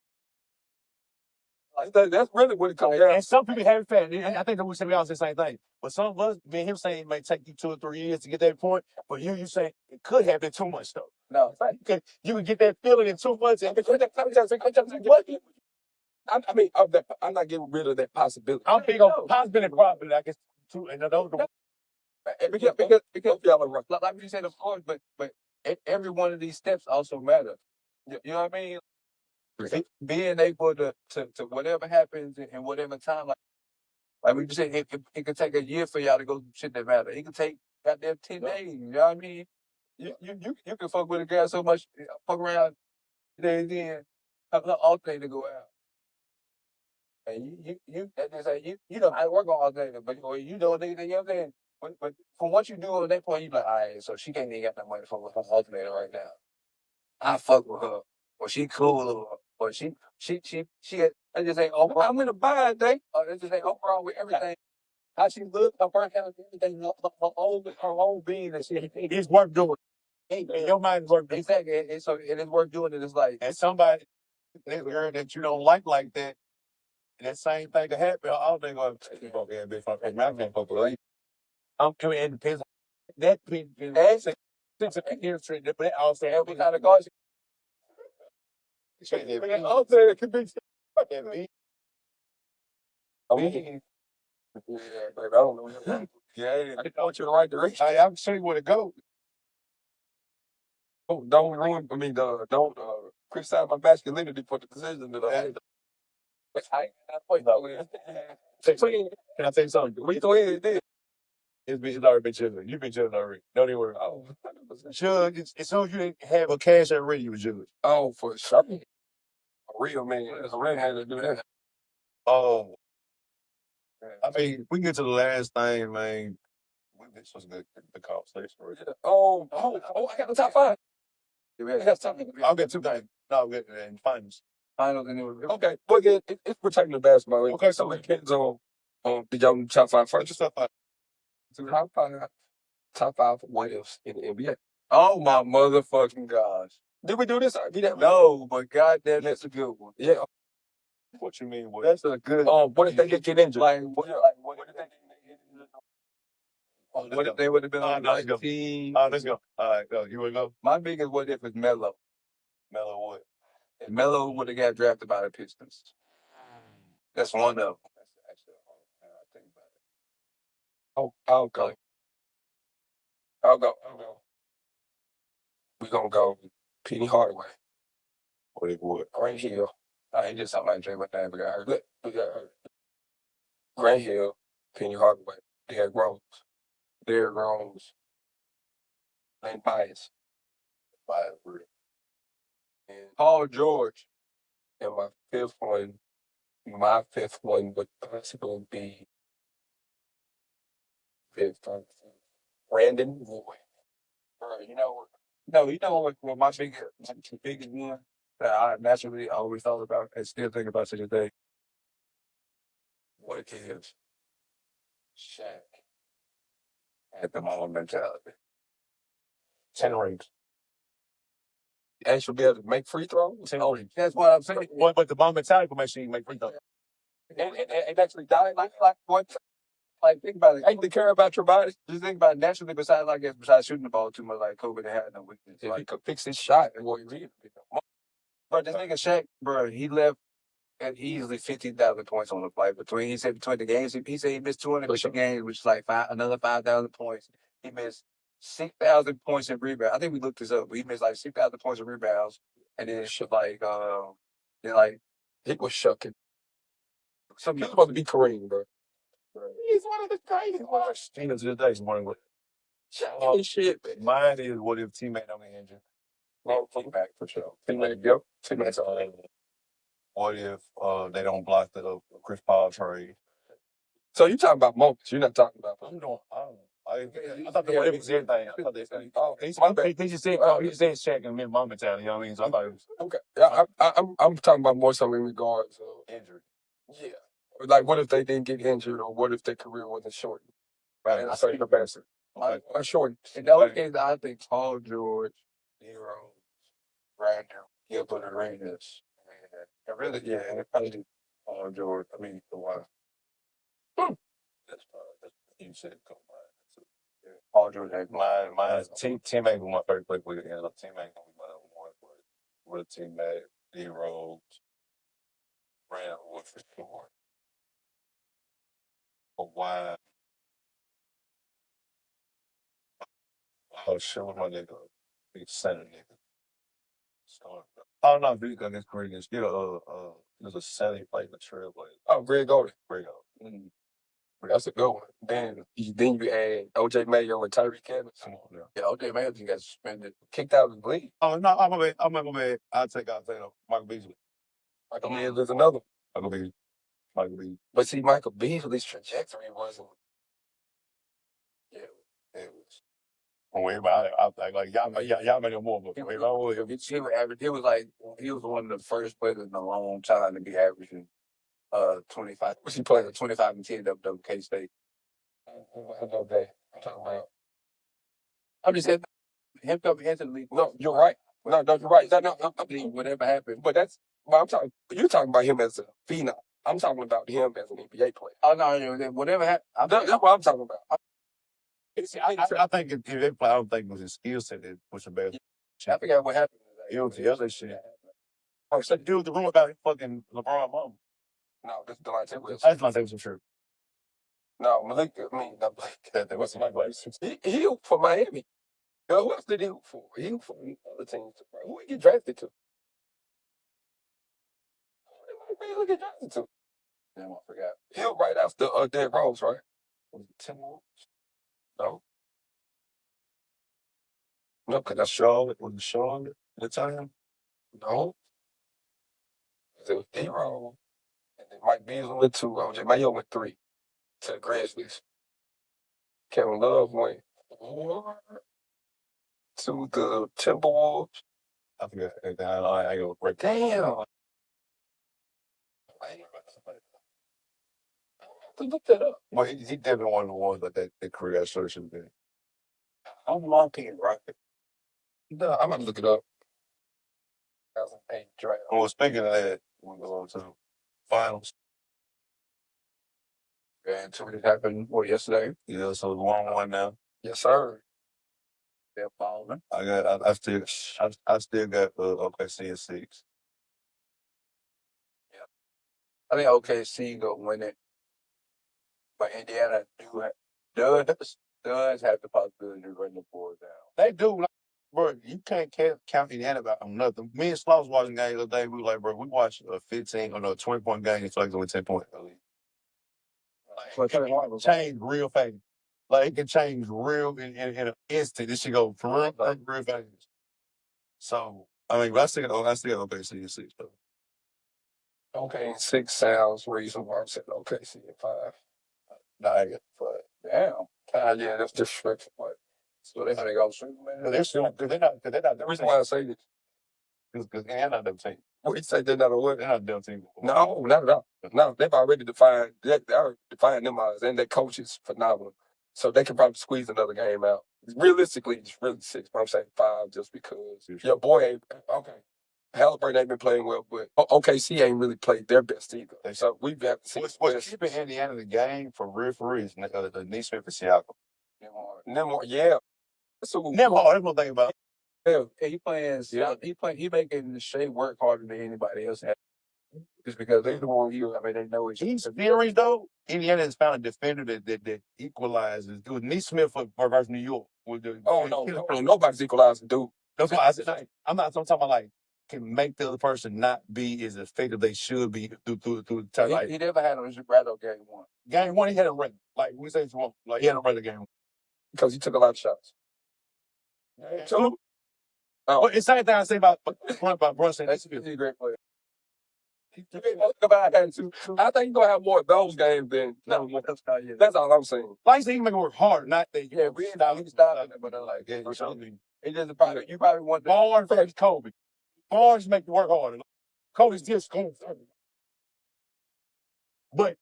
That's really what it comes down. And some people have fast. I think that we say we all say the same thing. But some of us, me and him saying it may take you 2 or 3 years to get that point. But you say it could happen in 2 months though. No, you can get that feeling in 2 months. And what? I mean, I'm not getting rid of that possibility. I'm big on possibility and probability. I guess too. And those because y'all are right. Like you said, of course, but every one of these steps also matter. You know what I mean? Being able to whatever happens in whatever time, like we just said, it could take a year for y'all to go through shit that matter. It could take goddamn 10 days. You know what I mean? You can fuck with a girl so much, fuck around, then have an alternator go out. And you know how to work on alternator, but you know what I'm saying? But from what you do at that point, you be like, all right, so she can't even get that money for her alternator right now. I fuck with her. Or she cool. Or I just say, oh, I'm in a bad day. Or they just say, overall with everything. How she look, her personality, everything, her whole being that she it's worth doing. Your mind is worth doing. Exactly. And so it is worth doing it. It's like, and somebody that you don't like that, and that same thing can happen. I don't think I'm bitch fuck I'm coming in depends on that that's but that also every kind of cause. Also, it could be fucking me. Me. Yeah, baby, I don't know. Yeah, I didn't want you in the right direction. I can show you where to go. Don't ruin. I mean, don't criticize my masculinity for the decision that I had. I point out. Can I say something? We go ahead, then. It's already been chilling. You've been chilling already. Don't even worry. Oh, 100%. Judge, as soon as you didn't have a cash already, you was judge. Oh, for sure. A real man. A real man to do that. Oh. I mean, we get to the last thing, man. This was good. The conversation. Yeah. I got the top five. I'll get two things. No, I'll get in finals. Finals and then okay. Well, again, it's pertaining to basketball. Okay, so it depends on the young top five first. Just top five. Top five what ifs in the NBA. Oh my motherfucking gosh. Did we do this? No, but goddamn, that's a good one. Yeah. What you mean? What? That's a good. What if they get injured? What if they get injured? What if they would have been on the team? Let's go. All right, go. You want to go? My biggest what if is Melo. Melo what? If Melo would have got drafted by the Pistons. That's one of them. That's actually I think about it. I'll go. I'll go. We're gonna go Penny Hardaway. What it would? Grant Hill. I ain't just talking about Jay with that, but I heard. Grant Hill, Penny Hardaway, Derrick Rose, Lane Bias, and Paul George. And my fifth one would possibly be Brandon Roy. What my biggest one that I naturally always thought about and still think about to this day. What is Shaq at the moment mentality? 10 rings. Actually be able to make free throws? 10 rings. That's what I'm saying. But the moment mentality will make sure you make free throws. And actually die like what? Like, think about it. I ain't care about your body. Just think about it naturally, besides shooting the ball too much, like Kobe had no weakness. If he could fix his shot and what he did. But this nigga Shaq, bro, he left at easily 15,000 points on the flight. He said between the games, he said he missed 200 games, which is like another 5,000 points. He missed 6,000 points in rebounds. I think we looked this up, but he missed like 6,000 points in rebounds. And then it was shucking. So he's supposed to be Kareem, bro. He's one of the greatest. Steelers today is one with shit. Mine is what if teammate on the injury? Well, teammate for sure. Teammates on the injury. What if they don't block the Chris Paul trade? So you talking about moments? You're not talking about. I thought the what if was everything. I thought they said. He just said Shaq and moments out. You know what I mean? So I thought it was okay. Yeah, I'm talking about more so in regards of injury. Yeah. Like, what if they didn't get injured, or what if their career wasn't shortened? Right. And I say the best. Shortened. In those cases, I think Paul George, Hero, Brandon, Gilbert Arenas, and really, and probably Paul George. I mean, the one. That's you said go mine. Paul George. Mine teammate was my favorite player. We ended up teammate gonna be my number one. With a teammate, Hero, Brandon Wood for sure. Why? Oh, shit, with my nigga. Big center nigga. Oh, no, because it's great. It's still, there's a center he played in the Trailblazer. Oh, Greg Golden. Mm-hmm. That's a good one. Then you add OJ Mayo and Tyreek Evans. Come on now. Yeah, OJ Mayo just got suspended, kicked out of the league. Oh, no, I'm a bad. I'll take out Michael Beasley. Michael Beasley's another one. Michael Beasley. But see, Michael Beasley's trajectory wasn't. I like y'all made him more. He was average. He was one of the first players in a long time to be averaging 25. He played a 25 and 10 WK State. Okay, I'm talking about. I'm just saying him coming into the league. No, you're right. No, you're right. No, I mean, whatever happened. But I'm talking. You're talking about him as a phenom. I'm talking about him as an NBA player. Oh no, whatever happened. That's what I'm talking about. I think if they play, I don't think it was his skill set that was the best. I forgot what happened. It was the other shit. I said, dude, the rumor about fucking LeBron mom. No, that's Delonte Wilson. That's Delonte Wilson, true. No, Malik. I mean, not Malik. That wasn't my place. He hooped for Miami. Who else did he hoop for? He hooped for other teams. Who he get drafted to? Who he get drafted to? Damn, I forgot. He was right after Derrick Rose, right? Was it Timberwolves? No. No, because that's Charlotte. Was it Charlotte at the time? No. It was D-Rose. And then Mike Beasley went 2. OJ Mayo went 3 to the Grizzlies. Kevin Love went 4 to the Timberwolves. I forgot. I go break. Damn. To look that up. Well, he definitely one of the ones that career assertion been. I'm my opinion, right? No, I'm about to look it up. 2008 draft. Well, speaking of that, we'll go on to finals. And so it happened yesterday. Yeah, so it's 1-1 now. Yes, sir. They're falling. I still got OKC at 6. Yeah. I think OKC go win it. But Indiana does have the possibility to run the board down. They do, bro. You can't count Indiana about nothing. Me and Slaw was watching games the other day. We were like, bro, we watched a 15 or no 20-point game. It's like only 10 points. Like, change real fast. Like it can change real in an instant. This should go real fast. So I mean, I still got OKC at 6 though. Okay, 6 sounds reasonable. I said OKC at 5. Nah, I get 5. Damn. Yeah, that's disrespectful. But so they go shoot, man. They're still they're not. The reason why I say this because they're not them team. What you say they're not a what? They're not them team. No, not at all. No, they've already defined. They already defined them as, and their coach is phenomenal. So they can probably squeeze another game out. Realistically, it's really 6. But I'm saying 5 just because your boy ain't okay. Halliburton ain't been playing well, but OKC ain't really played their best either. So we've got to see what's keeping Indiana the game for real is the Nick Smith and Siakam. Nemhard, yeah. Nemhard, that's one thing about. Yeah, he playing. Yeah, he making the Shea work harder than anybody else has. Just because they're the one you. I mean, they know he's series though. Indiana has found a defender that equalizes. It was Nick Smith versus New York. No, nobody's equalizing, dude. That's why I said I'm talking about like can make the other person not be as effective they should be through the time. He never had a rattle game 1. Game 1, he had a run. Like we say, like he had a run game 1 because he took a lot of shots. So, it's the same thing I say about Brunson. He's a great player. I think he's gonna have more of those games than that's all I'm saying. Like I say, he make it work hard, not that. Yeah, we ain't stopping it, but like it just probably you probably want Barnes versus Kobe. Barnes make it work harder. Kobe's just going 30. But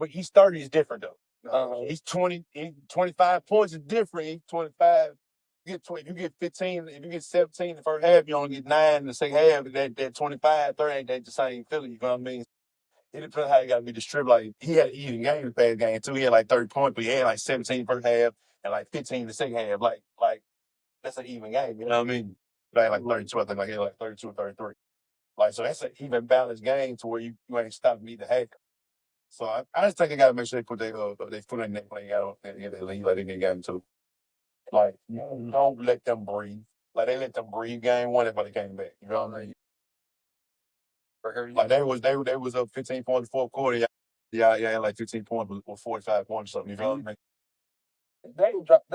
he's 30 is different though. He's 25 points is different. He's 25. You get 20, if you get 15, if you get 17 in the first half, you only get 9 in the second half. That 25, 30 ain't the same feeling. You know what I mean? It depends how you got to be distributed. Like he had an even game, bad game too. He had like 30 points, but he had like 17 first half and like 15 in the second half. Like that's an even game. You know what I mean? Like 32, I think like he had like 32 or 33. Like so that's an even balanced game to where you ain't stopping either half. So I just think they got to make sure they put their foot in that playing out and get that lead like they get game too. Like, don't let them breathe. Like, they let them breathe game 1, but they came back. You know what I mean? Like, they was up 15 points in the fourth quarter. Yeah, like 15 points or 45 points or something. You know what I mean? They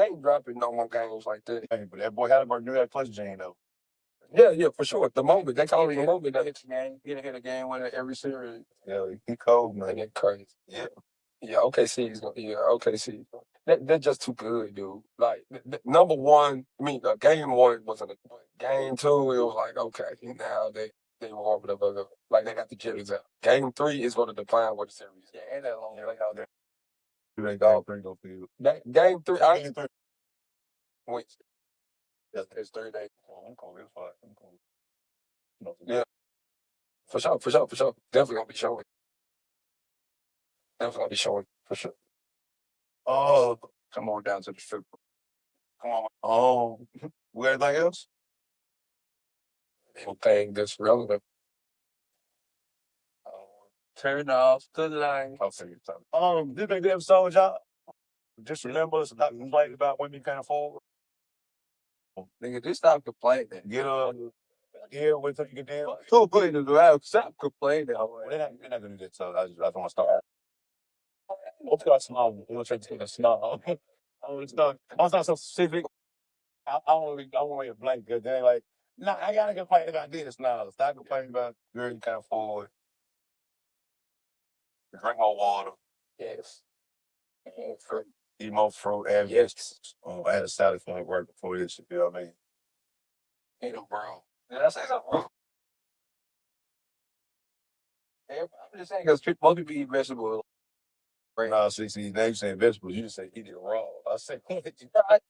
ain't dropping no more games like that. Hey, but that boy Halliburton knew that plus Jane, though. Yeah, for sure. At the moment, they call it the moment. He hit a game winner every series. Yeah, he cold, man. That's crazy. Yeah, OKC is going to be OKC. they're just too good, dude. Like number one, I mean, game one wasn't game two. It was like okay, now they warming up, like they got the jitters out. Game three is going to define what the series is. Yeah, and that long like out there. They got three go field. Game three, wait, It's 3 days. Oh, I'm cool. It's fine. I'm cool. Yeah, for sure. Definitely gonna be showing. Definitely gonna be showing for sure. Oh, come on down to the strip. Come on. Oh, everything else? Anything that's relevant. Turn off the light. I'll figure it out. This been a good episode, y'all. Just remember, stop complaining about women you can't afford. Nigga, just stop complaining. Get here with something you can deal. Don't put it in the ground. Stop complaining. They're not gonna do that, so I don't want to start. Let's go small. We'll try to get a small. It's not so specific. I want to make a blank good. Then like, nah, I gotta complain about this now. Stop complaining about girl you can't afford. Drink more water. Yes. Eat more fruit and vegetables. I had a salad for my work before this. You know what I mean? Ain't no bro. Did I say something wrong? I'm just saying because most people eat vegetables. No, see, now you saying vegetables. You just say eat it raw.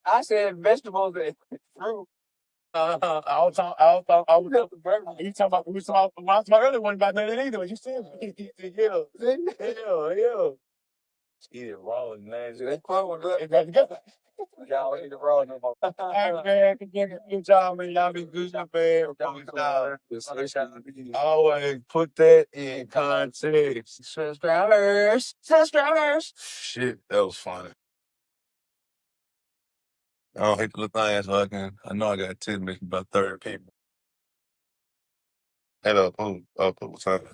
I said vegetables and fruit. I was talking about, you talking about, we was talking about, my earlier one about nothing either, but you said, yeah. Eat it raw and nasty. They put one good. It got together. Y'all eat the raw no more. Hey, man, good job, man. Y'all be good, man. Always put that in context. Subscribers. Shit, that was funny. I don't hate the little thing so I know I got 10 minutes about 30 people. Hello, what's up?